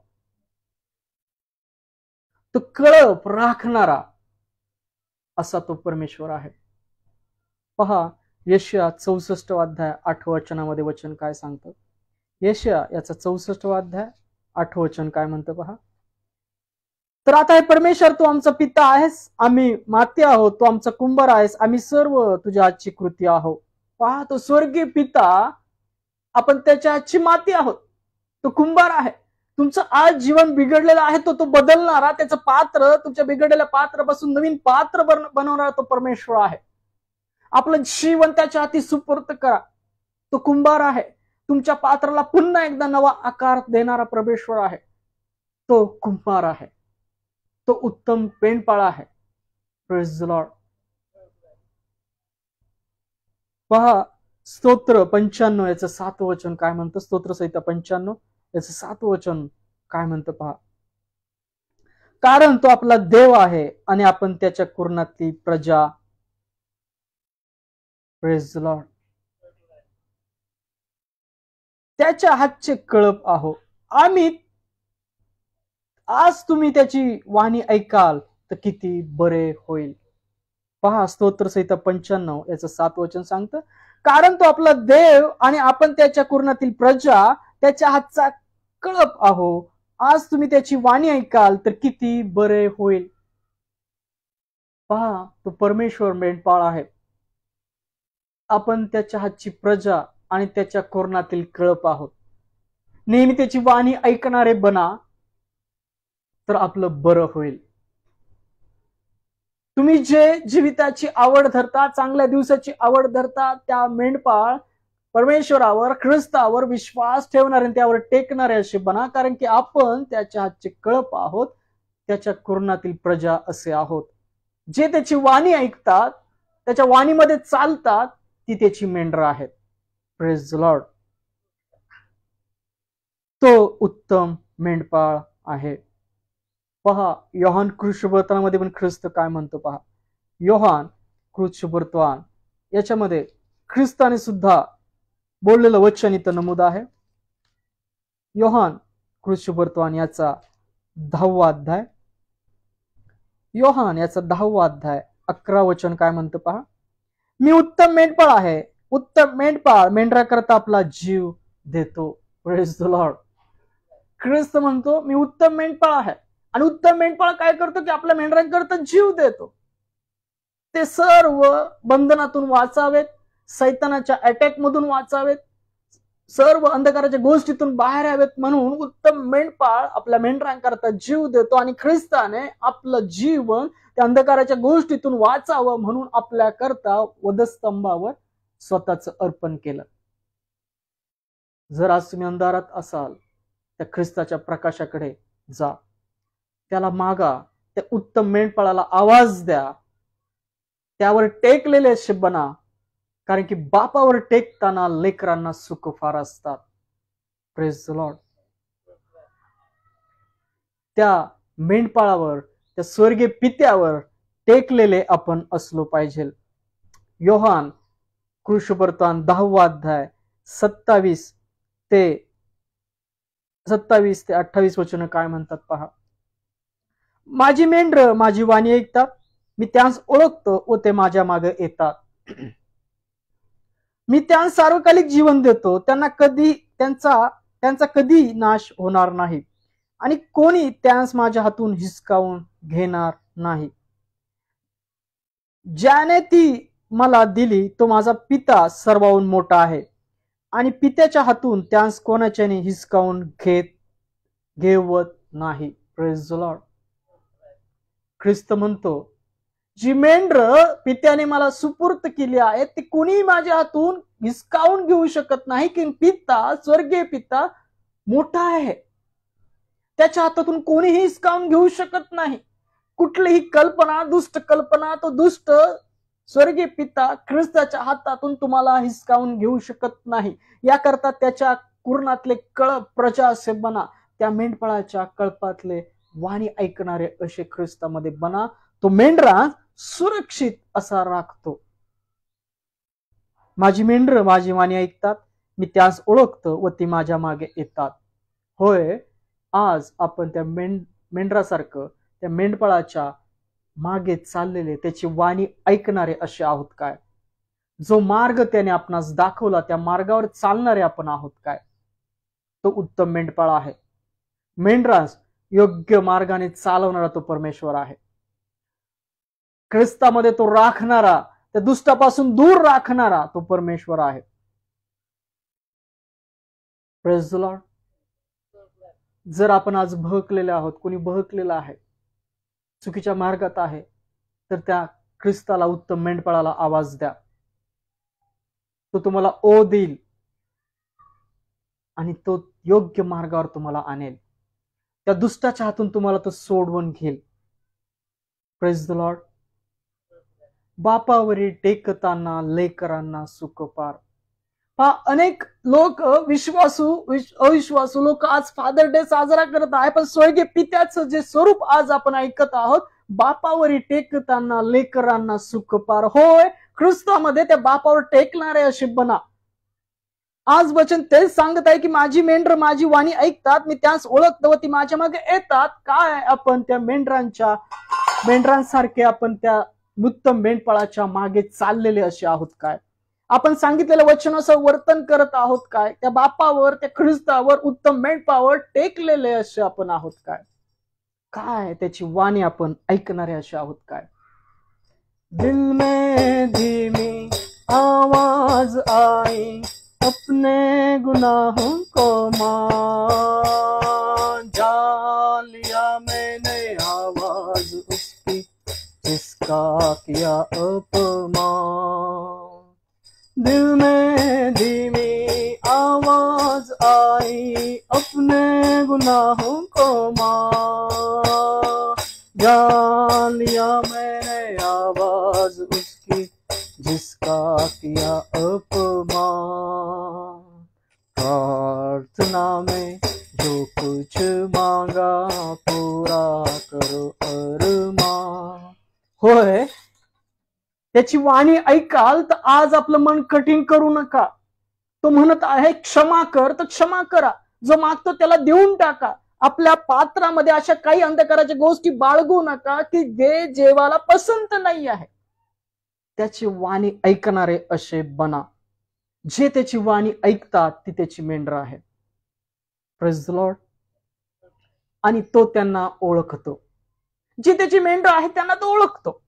तो कळप राखणारा असा तो परमेश्वर आहे. पहा, यशया 64 अध्याय 8 वचनामध्ये वचन काय सांगतं. यशया याचा 64 अध्याय 8 वचन काय म्हणतं पहा. तर आता हे परमेश्वर, तू आमचा पिता आहेस, आम्ही माती आहोत. तू आमचा कुंभार आहेस, आम्ही सर्व तुझ्या हातची कृती आहोत. पहा, तो स्वर्गीय पिता, आपण त्याच्या हातची माती आहोत. तो कुंभार आहे. तुमचं आज जीवन बिघडलेलं आहे, तो बदलणारा, त्याचं पात्र, तुमच्या बिघडलेल्या पात्रापासून नवीन पात्र बनवणारा तो परमेश्वर आहे. आपलं जीवन त्याच्या हाती सुपूर्त करा. तो कुंभार आहे. तुमच्या पात्राला पुन्हा एकदा नवा आकार देणारा परमेश्वर आहे. तो कुंभार आहे. तो उत्तम पेंडपाळ आहे. Praise the lord. पहा, स्तोत्र 95 याचं 7 वचन काय म्हणतं. स्तोत्र संहिता 95 याचं 7 वचन काय म्हणतं पहा. कारण तो आपला देव आहे आणि आपण त्याच्या कुरणातली प्रजा. Praise the Lord. त्याच्या हातचे कळप आहो आम्ही. आज तुम्ही त्याची वाणी ऐकाल तर किती बरे होईल. पहा स्तोत्र संहिता 95 याचं 7 वचन सांगतं, कारण तो आपला देव आणि आपण त्याच्या कुरणातील प्रजा, त्याच्या हातचा कळप आहो. आज तुम्ही त्याची वाणी ऐकाल तर किती बरे होईल. पहा, तो परमेश्वर मेंढपाळ आहे. आपण त्याच्या हातची प्रजा आणि त्याच्या कुरणातील कळप आहोत. नेहमी त्याची वाणी ऐकणारे बना, तर आपलं बरं होईल. तुम्ही जे जीविताची आवड धरता, चांगल्या दिवसाची आवड धरता, त्या मेंढपाळ परमेश्वरावर, ख्रिस्तावर विश्वास ठेवणारे, त्यावर टेकणारे असे बना, कारण की आपण त्याच्या हातचे कळप आहोत, त्याच्या कुरणातील प्रजा असे आहोत. जे त्याची वाणी ऐकतात, त्याच्या वाणीमध्ये चालतात, ती त्याची मेंढरं आहेत. Praise the Lord. तो उत्तम मेंढपाळ आहे. पहा, योहान कृष्णवर्तनामध्ये पण ख्रिस्त काय म्हणतो पहा. योहान कृष्णवर्तन याच्यामध्ये ख्रिस्ताने सुद्धा बोललेलं वचन इथं नमूद आहे. योहान कृष्णवर्तन याचा 10वा अध्याय, योहान याचा 10वा अध्याय 11 वचन काय म्हणतं पहा. मी उत्तम मेंढपाळ आहे. उत्तम मेंढपाळ मेंढराकरता आपला जीव देतो. Praise the Lord. ख्रिस्त म्हणतो मी उत्तम मेंढपाळ आहे. आणि उत्तम मेंढपाळ काय करतो की आपल्या मेंढरांकरता जीव देतो. ते सर्व बंधनातून वाचावेत, सैतानाच्या अटॅक मधून वाचावेत, सर्व अंधकाराच्या गोष्टीतून बाहेर यावेत म्हणून उत्तम मेंढपाळ आपल्या मेंढरांकरता जीव देतो. आणि ख्रिस्ताने आपलं जीवन त्या अंधकाराच्या गोष्टीतून वाचावं म्हणून आपल्या करता वधस्तंभावर स्वतःच अर्पण केलं. जर आज तुम्ही अंधारात असाल, त्या ख्रिस्ताच्या प्रकाशाकडे जा, त्याला मागा, त्या उत्तम मेंढपाळाला आवाज द्या, त्यावर टेकलेले असे बना, कारण की बापावर टेकताना लेकरांना सुख फार असतात. Praise the Lord. त्या मेंढपाळावर, त्या स्वर्गीय पित्यावर टेकलेले आपण असलो पाहिजे. योहान कृष्णवर्तन 10वा अध्याय 27 ते 28 वचन काय म्हणतात पहा. माझी मेंढर माझी वाणी ऐकतात, मी त्यांस ओळखतो व ते माझ्या मागे येतात. मी त्यांस सार्वकालिक जीवन देतो, त्यांचा कधी नाश होणार नाही आणि कोणी त्यांस माझ्या हातून हिसकावून घेणार नाही. ज्याने ती मला दिली तो माझा पिता सर्वाहून मोठा आहे आणि पित्याच्या हातून त्यांस कोणाच्याने हिसकावून घेवत नाही. Praise the Lord. ख्रिस्त म्हणतो जी मेंढर पित्याने मला सुपूर्त केली आहे ती कोणी माझ्या हातून हिसकावून घेऊ शकत नाही, की पिता, स्वर्गीय पिता मोठा आहे, त्याच्या हातातून कोणीही हिसकावून घेऊ शकत नाही. कुठलीही कल्पना, दुष्ट कल्पना, तो दुष्ट स्वर्गीय पिता ख्रिस्ताच्या हातातून तुम्हाला हिसकावून घेऊ शकत नाही. याकरता त्याच्या कुरणातले कळप प्रजा असे बना, त्या मेंढपाळाच्या कळपातले वाणी ऐकणारे असे ख्रिस्तामध्ये बना. तो मेंढरा सुरक्षित असा राखतो. माझी मेंढर माझी वाणी ऐकतात, मी त्यास ओळखतो व ती माझ्या मागे येतात. होय, आज आपण त्या मेंढरासारखं त्या मेंढपाळाच्या मागे चाललेले, त्याची वाणी ऐकणारे असे आहोत काय? जो मार्ग त्याने आपणास दाखवला त्या मार्गावर चालणारे आपण आहोत काय? तो उत्तम मेंढपाळ आहे. मेंढरास योग्य मार्गाने चालवणारा तो परमेश्वर आहे. ख्रिस्तामध्ये तो राखणारा, त्या दुष्टापासून दूर राखणारा तो परमेश्वर आहे. Praise the Lord. जर आपण आज बहकलेले आहोत, कोणी बहकलेला आहे, चुकीच्या मार्गात आहे, तर त्या ख्रिस्ताला, उत्तम मेंढपाळाला आवाज द्या. तो तुम्हाला ओ देईल आणि तो योग्य मार्गावर तुम्हाला आणेल. त्या दुष्टाच्या हातून तुम्हाला तो सोडवून घेईल. Praise the Lord. बापावरी टेकताना लेकरांना सुख पार. अनेक लोक अविश्वासू लोक आज फादर डे साजरा करत आहे, पण स्वर्गीय पित्याचं जे स्वरूप आज आपण ऐकत आहोत, बापावरी टेकताना लेकरांना सुख पार. होय, ख्रिस्तामध्ये त्या बापावर टेकणारे असे बना. आज वचन तेच सांगत आहे की माझी मेंढर माझी वाणी ऐकतात, मी त्यास ओळखतो व ती माझ्या मागे येतात. काय आपण त्या मेंढरांसारखे आपण त्या उत्तम मेंढपाळाच्या मागे चाललेले असे आहोत काय? आपण सांगितलेलं वचनाचं वर्तन करत आहोत काय? त्या बापावर, त्या ख्रिस्तावर, उत्तम मेंढपाळावर टेकलेले असे आपण आहोत काय? काय त्याची वाणी आपण ऐकणारे असे आहोत काय? दिल में धीमी आवाज आई, अपने गुनाहों को मान, जान लिया मैंने आवाज उसकी, जिसका किया अपमान। दिल में धीमी आवाज आई, अपने गुनाहों को मान, जान लिया मैंने आवाज उसकी, जिसका किया अपमान। प्रार्थना में जो कुछ मांगा, पूरा करो अरमान। होय, त्याची वाणी ऐकाल तर आज आपलं मन कठीण करू नका. तो म्हणत आहे क्षमा कर, तर क्षमा करा. जो मागतो त्याला देऊन टाका. आपल्या पात्रामध्ये अशा काही अंधकाराच्या गोष्टी बाळगू नका की जे देवाला पसंत नाही आहे. त्याची वाणी ऐकणारे असे बना. जे त्याची वाणी ऐकतात ती त्याची मेंढरं आहेत. Praise the Lord. आणि तो त्यांना ओळखतो. जे त्याची मेंढरं आहेत त्यांना तो ओळखतो.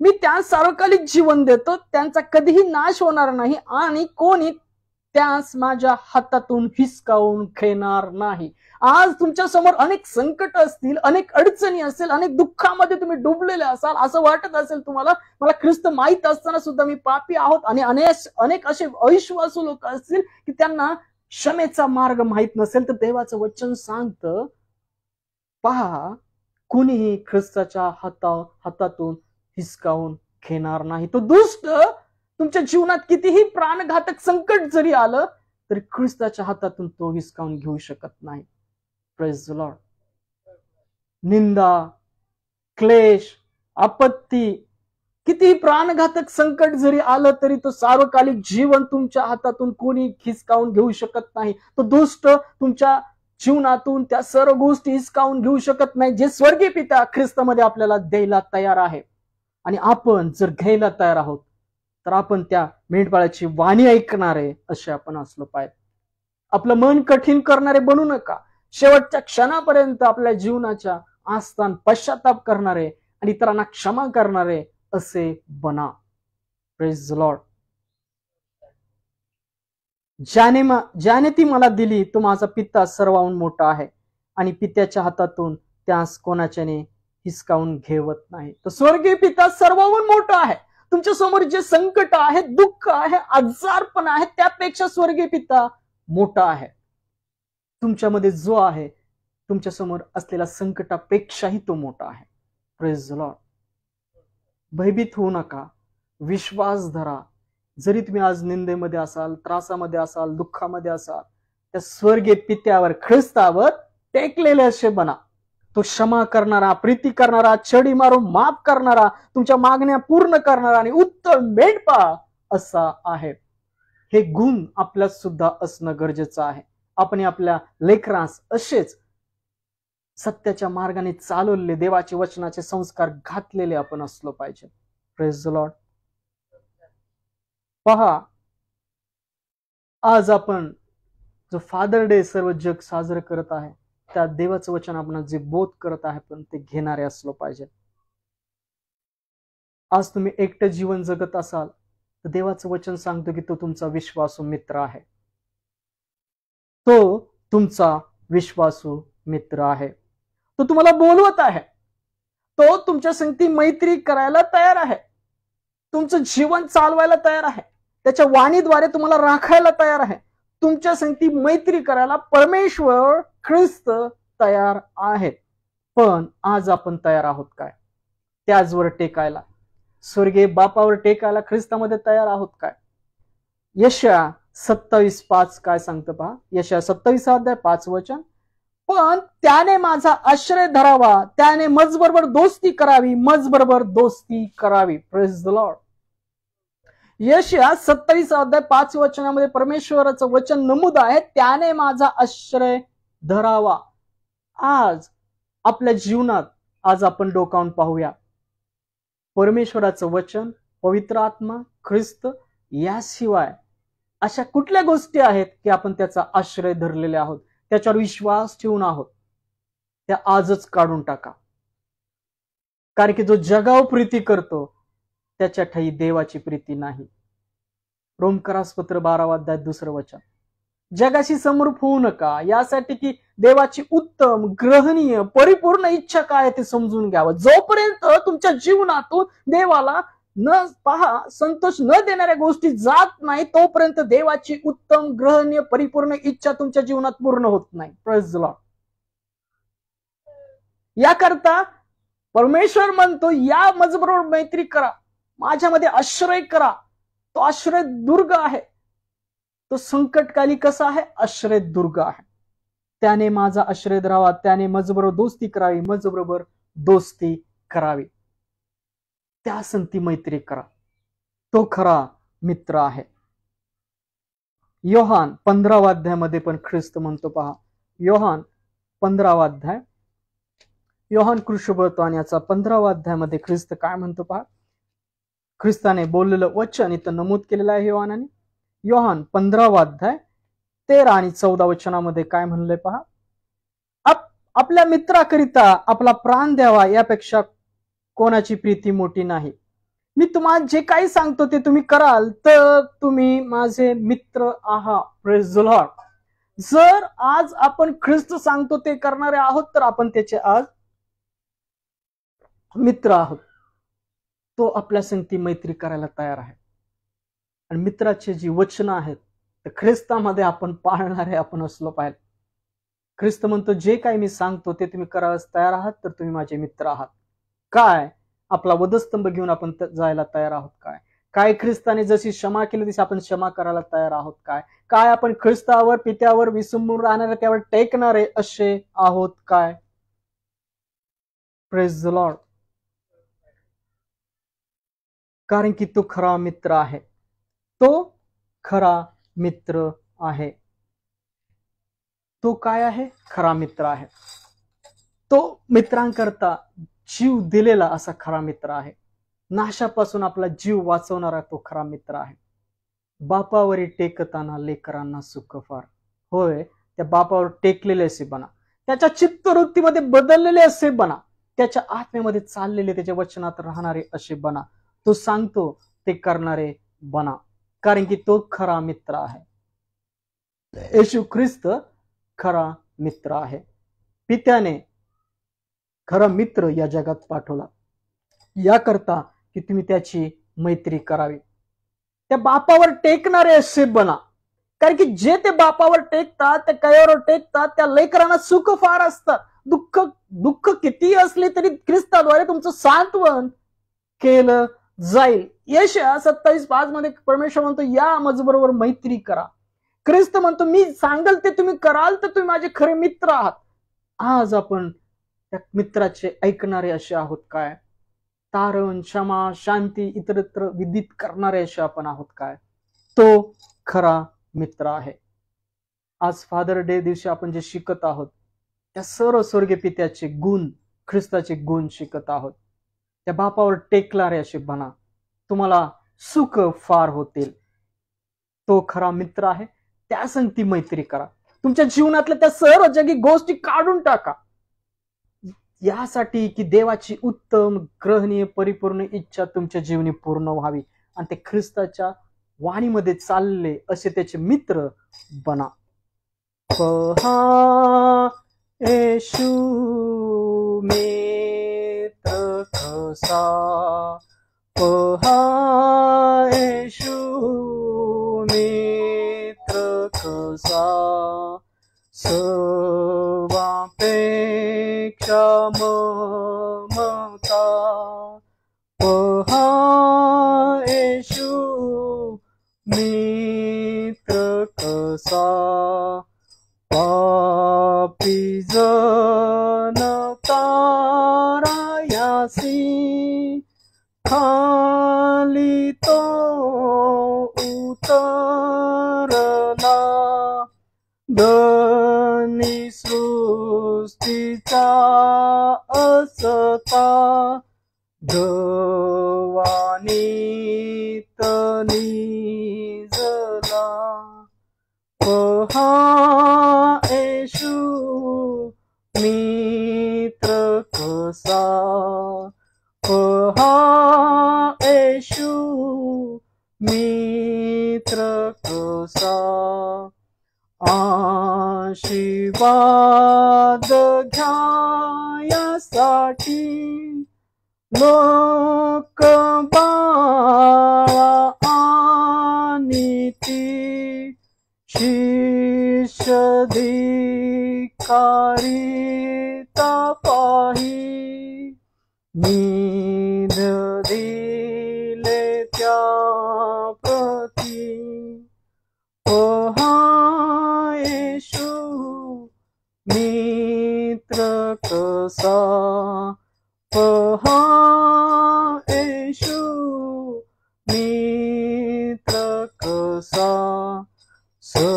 मी त्या सार्वकालिक जीवन देतो, त्यांचा कधीही नाश होणार नाही आणि कोणी त्यास माझ्या हातातून हिसकावून घेणार नाही. आज तुमच्या समोर अनेक संकट असतील, अनेक अडचणी असेल, अनेक दुःखामध्ये तुम्ही डुबलेले असाल. असं वाटत असेल तुम्हाला मला ख्रिस्त माहित असताना सुद्धा मी पापी आहोत. आणि अनेक असे अविश्वासू लोक असतील की त्यांना क्षमेचा मार्ग माहित नसेल. तर देवाचं वचन सांगतं, पहा, कुणीही ख्रिस्ताच्या हातातून हिसकावून घेणार नाही. तो दुष्ट तुमच्या जीवनात कितीही प्राणघातक संकट जरी आलं तरी ख्रिस्ताच्या हातातून तो हिसकावून घेऊ शकत नाही. Praise the Lord. निंदा, क्लेश, आपत्ती, कितीही प्राणघातक संकट जरी आलं तरी तो सार्वकालिक जीवन तुमच्या हातातून कोणी हिसकावून घेऊ शकत नाही. तो दुष्ट तुमच्या जीवनातून त्या सर्व गोष्टी हिसकावून घेऊ शकत नाही जे स्वर्गीय पिता ख्रिस्तामध्ये आपल्याला द्यायला तयार आहे. आणि आपण जर घ्यायला तयार आहोत तर आपण त्या मेंढपाळाची वाणी ऐकणारे असे आपण असलो पाहिजे. आपलं मन कठीण करणारे बनू नका. शेवटच्या क्षणापर्यंत आपल्या जीवनाच्या आस्थान पश्चाताप करणारे आणि इतरांना क्षमा करणारे असे बना. Praise the Lord. ज्याने ती मला दिली तो माझा पिता सर्वाहून मोठा आहे आणि पित्याच्या हातातून त्यास कोणाच्याने हिसकावून घेवत नाही. तर स्वर्गीय पिता सर्वाहून मोठा आहे. तुमच्या समोर जे संकट आहे, दुःख आहे, आजारपण आहे, त्यापेक्षा स्वर्गीय पिता मोठा आहे. तुमच्यामध्ये जो आहे, तुमच्या समोर असलेल्या संकटापेक्षाही तो मोठा आहे. Praise the Lord. भयभीत होऊ नका. विश्वास धरा. जरी तुम्ही आज निंदेमध्ये असाल, त्रासामध्ये असाल, दुःखामध्ये असाल, त्या स्वर्गीय पित्यावर, ख्रिस्तावर टेकलेले असे बना. तो क्षमा करणारा, प्रीती करणारा, छडी मारून माफ करणारा, तुमच्या मागण्या पूर्ण करणारा आणि उत्तम मेंढपाळ असा आहे. हे गुण आपल्यात सुद्धा असणं गरजेचं आहे. आपण आपल्या लेकरांस असेच सत्याच्या मार्गाने चालवलेले, देवाचे वचनाचे संस्कार घातलेले आपण असलो पाहिजे. Praise the lord. पहा, आज आपण जो फादर डे सर्व जग साजरं करत आहे, त्या देवाचं वचन आपण जे बोध करत आहे पण ते घेणारे असलो पाहिजे. आज तुम्ही एकटं जीवन जगत असाल तर देवाचं वचन सांगतो की तो तुमचा विश्वासू मित्र आहे. तो तुमचा विश्वासू मित्र आहे. तो तुम्हाला बोलवत आहे. तो तुमच्या संगती मैत्री करायला तयार आहे. तुमचं जीवन चालवायला तयार आहे. त्याच्या वाणीद्वारे तुम्हाला राखायला तयार आहे. तुमच्या संगती मैत्री करायला परमेश्वर ख्रिस्त तयार आहेत. पण आज आपण तयार आहोत काय? त्याचवर टेकायला, स्वर्गीय बापावर टेकायला ख्रिस्तामध्ये तयार आहोत काय? यशया 27:5 काय सांगतं पहा. यशया 27 अध्याय 5 वचन. पण त्याने माझा आश्रय धरावा, त्याने मजबरोबर दोस्ती करावी, मजबरोबर दोस्ती करावी. Praise the Lord. यशया 27 अध्याय 5 वचनामध्ये परमेश्वराचं वचन नमूद आहे, त्याने माझा आश्रय धरावा. आज आपल्या जीवनात आज आपण डोकावून पाहूया. परमेश्वराचं वचन, पवित्र आत्मा, ख्रिस्त, याशिवाय अशा कुठल्या गोष्टी आहेत की आपण त्याचा आश्रय धरलेले आहोत, त्याच्यावर विश्वास ठेवून आहोत, त्या आजच काढून टाका. कारण की जो जगावर प्रीती करतो त्याच्या ठाई देवाची प्रीती नाही. रोमकरासपत्र 12 अध्याय 2 वचन. जगाशी समरूप होऊ नका, यासाठी की देवाची उत्तम, ग्रहणीय, परिपूर्ण इच्छा काय ते समजून घ्यावं. जोपर्यंत तुमच्या जीवनातून देवाला न पहा संतोष न देणाऱ्या गोष्टी जात नाही, तोपर्यंत देवाची उत्तम, ग्रहणीय, परिपूर्ण इच्छा तुमच्या जीवनात पूर्ण होत नाही. Praise the Lord. याकरता परमेश्वर म्हणतो, या माझ्याबरोबर मैत्री करा, माझ्यामध्ये आश्रय करा. तो आश्रय दुर्ग आहे. तो संकटकाली कसा आहे? आश्रय दुर्ग आहे. त्याने माझा आश्रय धरावा, त्याने माझ्याबरोबर दोस्ती करावी, माझ्याबरोबर दोस्ती करावी, त्या संती मैत्री करा. तो खरा मित्र आहे. योहान 15 अध्यायामध्ये पण ख्रिस्त म्हणतो पहा, योहान 15 अध्याय, योहान कृष्णवर्तमान याचा 15 अध्यायामध्ये ख्रिस्त काय म्हणतो पहा. ख्रिस्ताने बोललेलं वचन इथं नमूद केलेलं आहे योहानाने. योहान 15 अध्याय 13 आणि 14 वचनामध्ये काय म्हणलंय पहा. आपल्या मित्राकरिता आपला प्राण द्यावा, यापेक्षा कोणाची प्रीती मोठी नाही. मी तुम्हाला जे काही सांगतो ते तुम्ही कराल तर तुम्ही माझे मित्र आहात. Praise the Lord. जर आज आपण ख्रिस्त सांगतो ते करणारे आहोत तर आपण त्याचे आज मित्र आहोत. तो आपल्या संगती मैत्री करायला तयार आहे. आणि मित्राची जी वचनं आहेत तर ख्रिस्तामध्ये आपण पाळणारे आपण असलो पाहिजे. ख्रिस्त म्हणतो, जे काही मी सांगतो ते तुम्ही करायला तयार आहात तर तुम्ही माझे मित्र आहात. काय? आपला वधस्तंभ घेऊन आपण जायला तयार आहोत काय? काय ख्रिस्ताने जशी क्षमा केली तशी आपण क्षमा करायला तयार आहोत काय? काय आपण ख्रिस्तावर, पित्यावर विसंबून राहणारे, त्यावर टेकणारे असे आहोत काय? Praise the Lord. कारण की तो खरा मित्र आहे. तो खरा मित्र आहे. तो काय आहे? खरा मित्र आहे. तो मित्रांकरता जीव दिलेला असा खरा मित्र आहे. नाशापासून आपला जीव वाचवणारा तो खरा मित्र आहे. बापावरी टेकताना लेकरांना सुख फार. होय, त्या बापावर टेकलेले असे बना, त्याच्या चित्तवृत्तीमध्ये बदललेले असे बना, त्याच्या आत्म्यामध्ये चाललेले, त्याच्या वचनात राहणारे असे बना. तो सांगतो ते करणारे बना. कारण की तो खरा मित्र आहे. येशू ख्रिस्त खरा मित्र आहे. पित्याने खरा मित्र या जगात पाठवला याकरता की तुम्ही त्याची मैत्री करावी. त्या बापावर टेकणारे असे बना. कारण की जे ते बापावर टेकतात, त्या कयावर टेकतात, त्या लेकरांना सुख फार असतात. दुःख किती असले तरी ख्रिस्ताद्वारे तुमचं सांत्वन केलं जाईल. यशया 27:5 मध्ये परमेश्वर म्हणतो, या माझ्याबरोबर मैत्री करा. ख्रिस्त म्हणतो, मी सांगल ते तुम्ही कराल तर तुम्ही माझे खरे मित्र आहात. आज आपण त्या मित्राचे ऐकणारे असे आहोत काय? तारण, क्षमा, शांती, इतरत्र विदित करणारे असे आपण आहोत काय? तो खरा मित्र आहे. आज फादर डे दिवशी आपण जे शिकत आहोत त्या सर्व स्वर्गीय पित्याचे गुण, ख्रिस्ताचे गुण शिकत आहोत. त्या बापावर टेकणारे असे बना, तुम्हाला सुख फार होतील. तो खरा मित्र आहे. त्या संगती मैत्री करा. तुमच्या जीवनातल्या त्या सर्व जगी गोष्टी काढून टाका, यासाठी की देवाची उत्तम, ग्रहणीय, परिपूर्ण इच्छा तुमच्या जीवनी पूर्ण व्हावी. आणि ते ख्रिस्ताच्या वाणीमध्ये चालले असे त्याचे मित्र बना. पहा येशू मित्र कसा, पहा येशू मित्र कसा, सर्वापेक्षा ममता. पहा येशू मित्र कसा, पापी जन तारायासी, खाली तो उतरला, धनी सृष्टीचा असता, निजला. पहा येशू मित्र कसा, पहा येशू मित्र कसा. आशीर्वाद घ्यायासाठी लोक बाळा आणि ती शिष्यधिकारी तपाही नीध दिले त्या प्रती. पहा येशू मित्र कसा, पहा येशू मित्र कसा. सर्वापेक्षा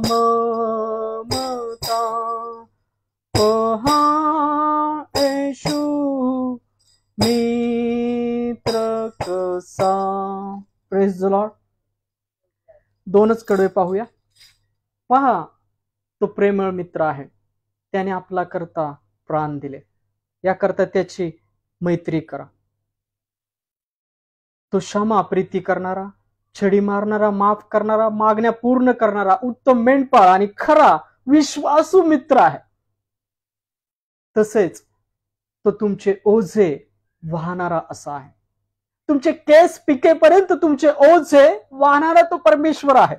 ममता पहा येशू मित्र कसा. Praise the Lord. दोनच कडवे पाहूया. पहा, तो प्रेमळ मित्र आहे, त्याने आपला करता प्राण दिले, याकरता त्याची मैत्री करा. तो क्षमा प्रीती करणारा, छडी मारणारा, माफ करणारा, मागण्या पूर्ण करणारा, उत्तम मेंढपाळ आणि खरा विश्वासू मित्र आहे. तसेच तो तुमचे ओझे वाहणारा असा आहे. तुमचे केस पिकेपर्यंत तुमचे ओझे वाहणारा तो परमेश्वर आहे.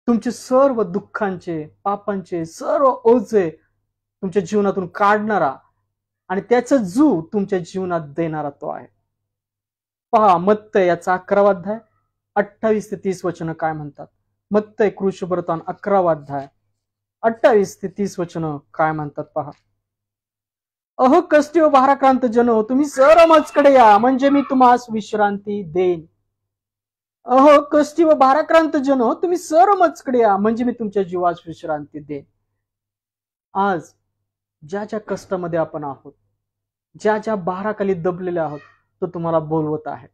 तुमचे सर्व दुःखांचे, पापांचे सर्व ओझे तुमच्या जीवनातून काढणारा आणि त्याचं जू तुमच्या जीवनात देणारा तो आहे. पहा, मत्तय याचा 11वा अध्याय 28 ते 30 वचन काय म्हणतात. मत्तय कृष्णवर्तमान 11वा अध्याय 28 ते 30 वचन काय म्हणतात पहा. अहो कष्टी व भाराक्रांत जन हो, तुम्ही सर्व माझकडे या, म्हणजे मी तुम्हास विश्रांती देईन. अहो कष्टी व भाराक्रांत जन हो, तुम्ही सर्व माझकडे या, म्हणजे मी तुमच्या जीवास विश्रांती देईन. आज ज्या ज्या कष्टामध्ये आपण आहोत, ज्या ज्या भाराखाली दबलेले आहोत, तो तुम्हाला बोलवत आहे.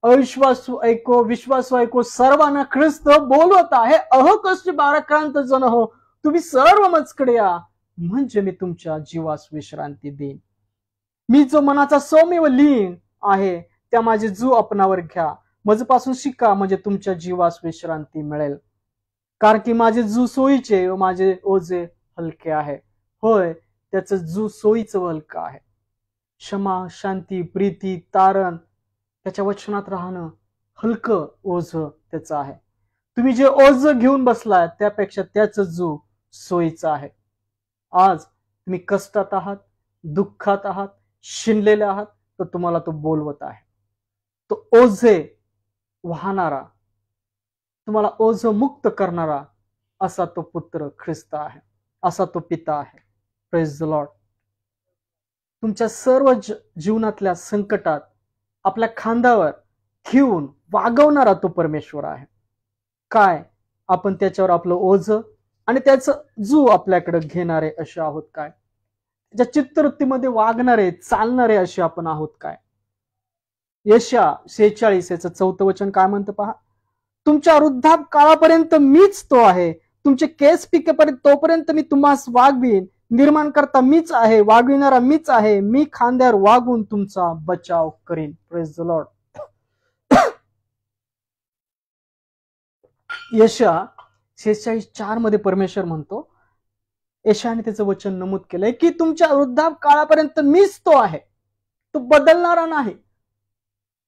अविश्वासू ऐको, विश्वासू ऐको, सर्वांना ख्रिस्त बोलवत आहे. अहो कष्टी भाराक्रांत जन हो, तुम्ही सर्व माझकडे या, म्हणजे मी तुमच्या जीवास विश्रांती देईन. मी जो मनाचा सौम्य व लीन आहे, त्या माझे जू आपणावर घ्या, माझपासून शिका, म्हणजे तुमच्या जीवास विश्रांती मिळेल. कारण की माझे जू सोयीचे व माझे ओझे हलके आहे. होय, त्याचं जू सोयीचं व हलकं आहे. क्षमा, शांती, प्रीती, तारण, त्याच्या वचनात राहणं, हलकं ओझ त्याचं आहे. तुम्ही जे ओझ घेऊन बसलाय त्यापेक्षा त्याचं जू सोयीचं आहे. आज तुम्ही कष्टात आहात, दुःखात आहात, शिनलेले आहात, तर तुम्हाला तो बोलवत आहे. तो ओझे वाहणारा, तुम्हाला ओझ मुक्त करणारा असा तो पुत्र ख्रिस्त आहे, असा तो पिता आहे. Praise the Lord. तुमच्या सर्व जीवनातल्या संकटात आपल्या खांद्यावर घेऊन वागवणारा तो परमेश्वर आहे. काय आपण त्याच्यावर आपलं ओझ आणि त्याचं जू आपल्याकडे घेणारे असे आहोत काय? त्याच्या चित्तवृत्तीमध्ये वागणारे, चालणारे असे आपण आहोत काय? यशा 46 याचं 4 वचन काय म्हणतं पहा. तुमच्या वृद्धाप काळापर्यंत मीच तो आहे, तुमचे केस पिकेपर्यंत तोपर्यंत मी तुम्हास वागवीन. निर्माण करता मीच आहे, वागविणारा मीच आहे, मी खांद्यावर वागून तुमचा बचाव करीन. Praise the lord. यशा 46:4 मध्ये परमेश्वर म्हणतो, यशाने त्याचं वचन नमूद केलंय की तुमच्या वृद्धाप काळापर्यंत मीच तो आहे. तो बदलणारा नाही,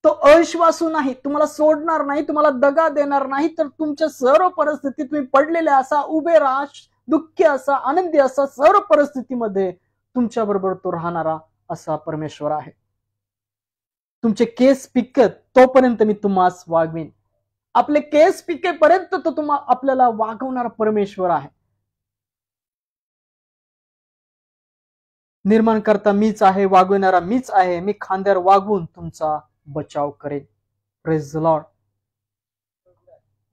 तो अविश्वासू नाही, तुम्हाला सोडणार नाही, तुम्हाला दगा देणार नाही. तर तुमच्या सर्व परिस्थितीत तुम्ही पडलेले असा, उभे राहा, दुःखी असा, आनंदी असा, सर्व परिस्थितीमध्ये तुमच्या बरोबर तो राहणारा असा परमेश्वर आहे. तुमचे केस पिकत तोपर्यंत मी तुम्हास वागवीन. आपले केस पिकेपर्यंत तो आपल्याला वागवणारा परमेश्वर आहे. निर्माण करता मीच आहे, वागविणारा मीच आहे, मी खांद्यावर वागवून तुमचा बचाव करेन. Praise the Lord.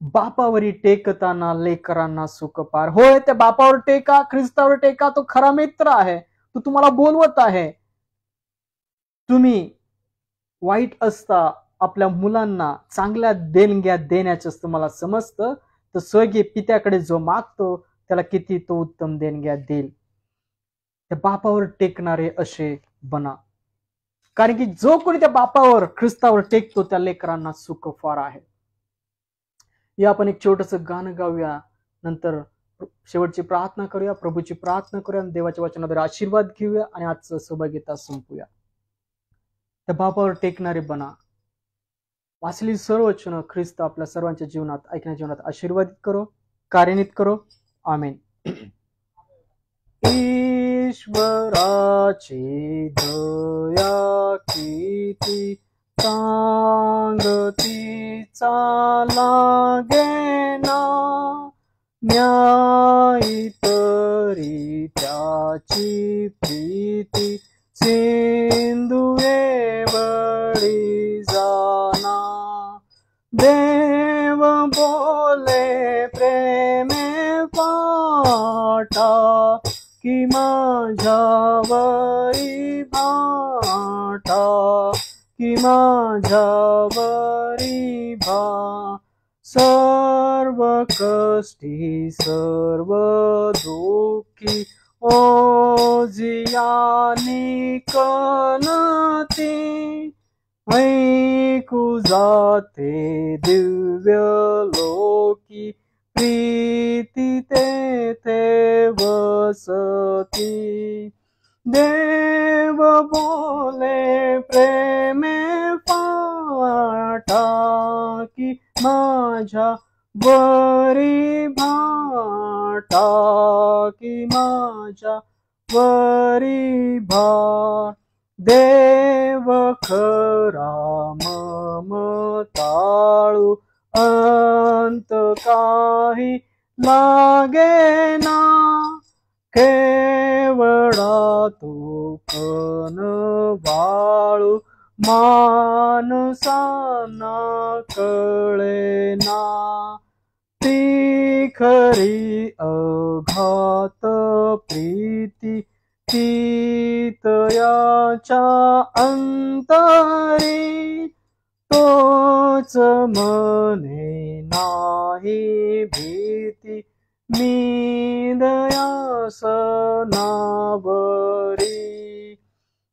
बापावरी टेकताना लेकरांना सुख पार. होय, त्या बापावर टेका, ख्रिस्तावर टेका. तो खरा मित्र आहे, तो तुम्हाला बोलवत आहे. तुम्ही वाईट असता आपल्या मुलांना चांगल्या देणग्या देण्याचं तुम्हाला समजतं, तर स्वर्गीय पित्याकडे जो मागतो त्याला किती तो उत्तम देणग्या देईल. त्या बापावर टेकणारे असे बना, कारण की जो कोणी त्या बापावर ख्रिस्तावर टेकतो त्या लेकरांना सुख फार आहे. या आपण एक छोटस गाणं गाऊया, नंतर शेवटची प्रार्थना करूया, प्रभूची प्रार्थना करूया, देवाच्या वचनाद्वारे आशीर्वाद घेऊया आणि आजचं सहभागिता संपूया. त्या बापावर टेकणारे बना. वाचली सर्व वचन ख्रिस्त आपल्या सर्वांच्या जीवनात, ऐकण्याच्या जीवनात आशीर्वादित करो, कार्यान्वित करो. आमेन. ईश्वराची दया किती सांगतीचा लागेना, न्यायी तरी त्याची प्रीती सिंधुए बळी जाना. देव बोले प्रेमे पाटा, की माझ्यावरी भाटा, की माझ्यावरी भा. सर्व कष्टी सर्व दुःखी ओजियानी कनती, ऐकू जाते दिव्य लोकी, प्रीती तेथे वसती. देव बोले प्रेमे पाटा, की माझ्या वरी भाटा, की माझ्या वरी भा. देव खरा ममताळू अंत काही लागेना, केवळा तो कन बाळू माणसांना कळेना. ती खरी अघात प्रीती ती तयाच्या अंतरी, तोच मने नाही भीती, मी दयासनावरी.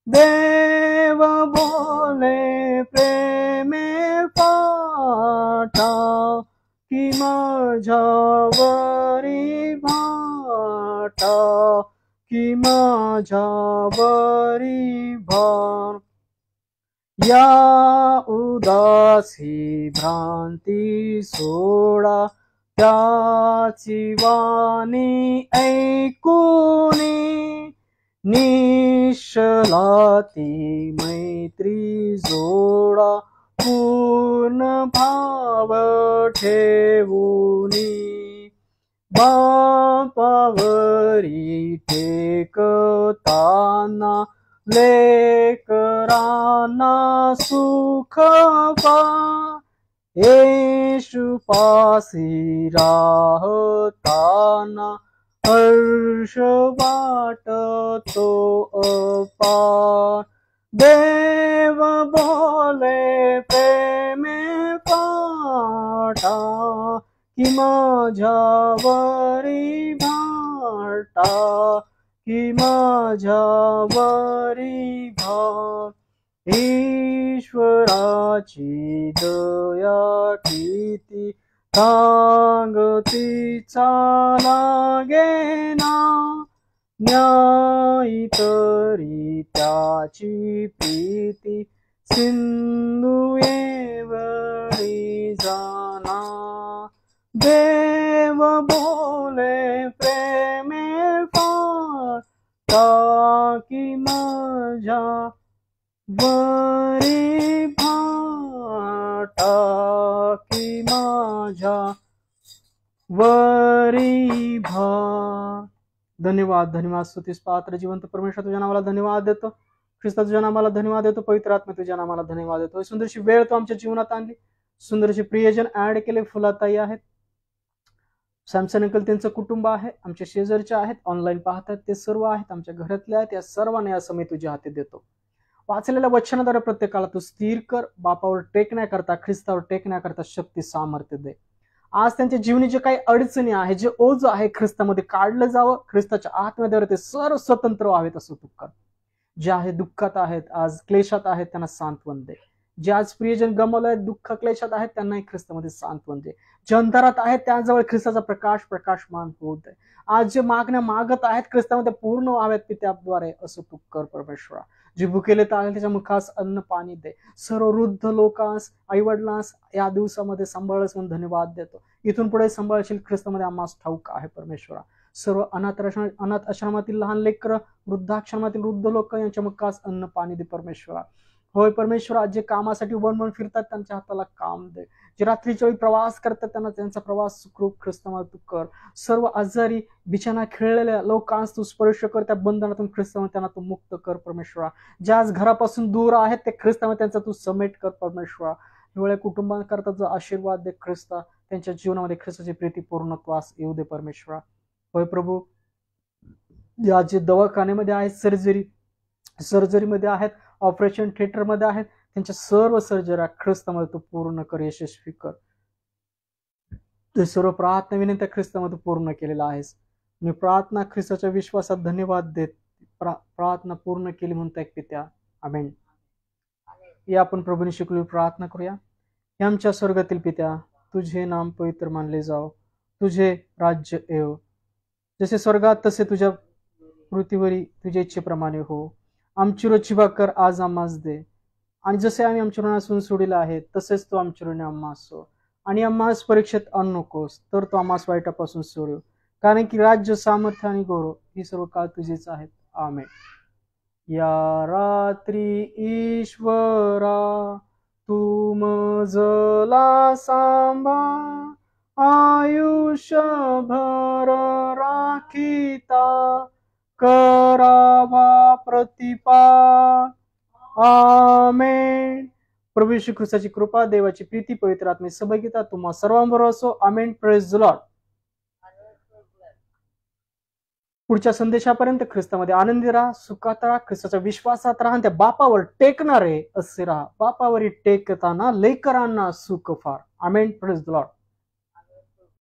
देव बोले प्रेमे पाटा, की माझ्यावरी भाटा, की माझ्यावरी भार. या उदासी भ्रांती सोडा, त्याची वाणी ऐकूनी, निश्चलाती मैत्री जोडा, पूर्ण भाव ठेवूनी. बापावरी टेकताना लेकरांना सुख पा. येशूपासी राहताना हर्ष वाटतो अपार. देव बोले प्रेमे पाटा, की माझ्यावरी भाटा, की माझ्यावरी भा. ईश्वराची दया किती सांगतीचा लागेना, न्यायी तरी त्याची प्रीती सिंधुए बळी जाना. देव बोले प्रेमे पाटा, की माझ्या वरी भाटा, की माझ्या वरी भा. धन्यवाद, धन्यवाद. स्तुतीस पात्र जिवंत परमेश्वर तुझ्या नावाला धन्यवाद देतो. ख्रिस्ता तुझ्या नावाला धन्यवाद देतो. पवित्र आत्मा तुझ्या नावाला धन्यवाद देतो. सुंदरशी वेळ तो आमच्या जीवनात आणली, सुंदरशी प्रियजन ऍड केले. फुलाताई आहेत, सॅमसन अंकल त्यांचं कुटुंब आहे, आमच्या शेजारचे आहेत, ऑनलाईन पाहतात ते सर्व आहेत, आमच्या घरातले आहेत. या सर्वांना या समय तुझ्या हाती देतो. वाचलेल्या वचनाद्वारे प्रत्येकाला तू स्थिर कर, बापावर टेकण्याकरता, ख्रिस्तावर टेकण्याकरता शक्ती सामर्थ्य दे. आज त्यांच्या जीवनी जे काही अडचणी आहे, जे ओझ आहे, ख्रिस्तामध्ये काढलं जावं, ख्रिस्ताच्या आत्म्याद्वारे ते सर्व स्वतंत्र व्हावेत असं तू कर. जे आहे दुःखात आहेत, आज क्लेशात आहेत, त्यांना सांत्वन दे. जे आज प्रियजन गमावले आहेत, दुःख क्लेशात आहेत, त्यांनाही ख्रिस्तामध्ये सांत्वन दे. जे अंधारात आहेत त्याजवळ ख्रिस्ताचा प्रकाशमान होऊ दे. आज जे मागण्या मागत आहेत ख्रिस्तामध्ये पूर्ण व्हाव्यात पित्याद्वारे असं तू कर परमेश्वरा. जे भुकेले आहे त्याच्या मुखास अन्न पाणी दे. सर्व वृद्ध लोकांस, आईवडिलांस या दिवसामध्ये सांभाळस म्हणून धन्यवाद देतो. इथून पुढे सांभाळशील ख्रिस्तामध्ये आम्हाला ठाऊक आहे परमेश्वरा. सर्व अनाथ आश्रमातील लहान लेकरं, वृद्धाश्रमातील वृद्ध लोक यांच्या मुखास अन्न पाणी दे परमेश्वरा. होय परमेश्वरा, जे कामासाठी वन फिरतात त्यांच्या हाताला काम दे. जे रात्रीच्या वेळी प्रवास करतात त्यांना त्यांचा प्रवास सुखरूप ख्रिस्तामध्ये तू कर. सर्व आजारी बिछाना खेळलेल्या लोकांस तू स्पर्श कर, त्या बंधनातून ख्रिस्तामध्ये त्यांना तू मुक्त कर परमेश्वरा. ज्या आज घरापासून दूर आहेत ते ख्रिस्तामध्ये त्यांचा तू समेट कर परमेश्वरा. वेळेला कुटुंबांकरता जो आशीर्वाद दे ख्रिस्ता, त्यांच्या जीवनामध्ये ख्रिस्ताची प्रीती पूर्णत्वास येऊ दे परमेश्वरा. होय प्रभू, या जे दवाखान्यामध्ये आहेत, सर्जरीमध्ये आहेत, ऑपरेशन थिएटरमध्ये आहेत, त्यांच्या सर्व सर्जऱ्या ख्रिस्तामध्ये तू पूर्ण कर, यशस्वी कर. ते सर्व प्रार्थना विनंत्या ख्रिस्तामध्ये पूर्ण केलेला आहेस. मी प्रार्थना ख्रिस्ताच्या विश्वासात धन्यवाद देत प्रार्थना पूर्ण केली म्हणता एक पित्या, आमेन. या आपण प्रभूने शिकवली प्रार्थना करूया. हे आमच्या स्वर्गातील पित्या, तुझे नाम पवित्र मानले जाओ, तुझे राज्य येव, जसे स्वर्गात तसे तुझ्या पृथ्वीवरी तुझ्या इच्छेप्रमाणे हो. आमची रोजची भाकर आज आम्हास दे, आणि जसे आम्ही आमच्या ऋणासून सोडिला आहे तसेच तो आमच्या ऋणी आम्हास सो, आणि आम्हास परीक्षेत आणू नकोस, तर तो आम्हास वाईटापासून सोडव, कारण की राज्य, सामर्थ्य आणि गौरव ही सर्व काळ तुझेच आहेत, आमेन. या रात्री ईश्वरा तू मजला सांभाळ, आयुष्यभर राखीता करावा प्रतिपाल, आमेन. प्रभू येशू ख्रिस्ताची कृपा, देवाची प्रीती, पवित्र आत्म्याची सहभागिता तुम्हा सर्वांबरोबर असो, आमेन. Praise the Lord. पुढच्या संदेशापर्यंत ख्रिस्तामध्ये आनंदी राहा, सुखात राहा, ख्रिस्ताच्या विश्वासात राहा, त्या बापावर टेकणारे असे राहा. बापावरी टेकताना लेकरांना सुख फार, आमेन. Praise the Lord.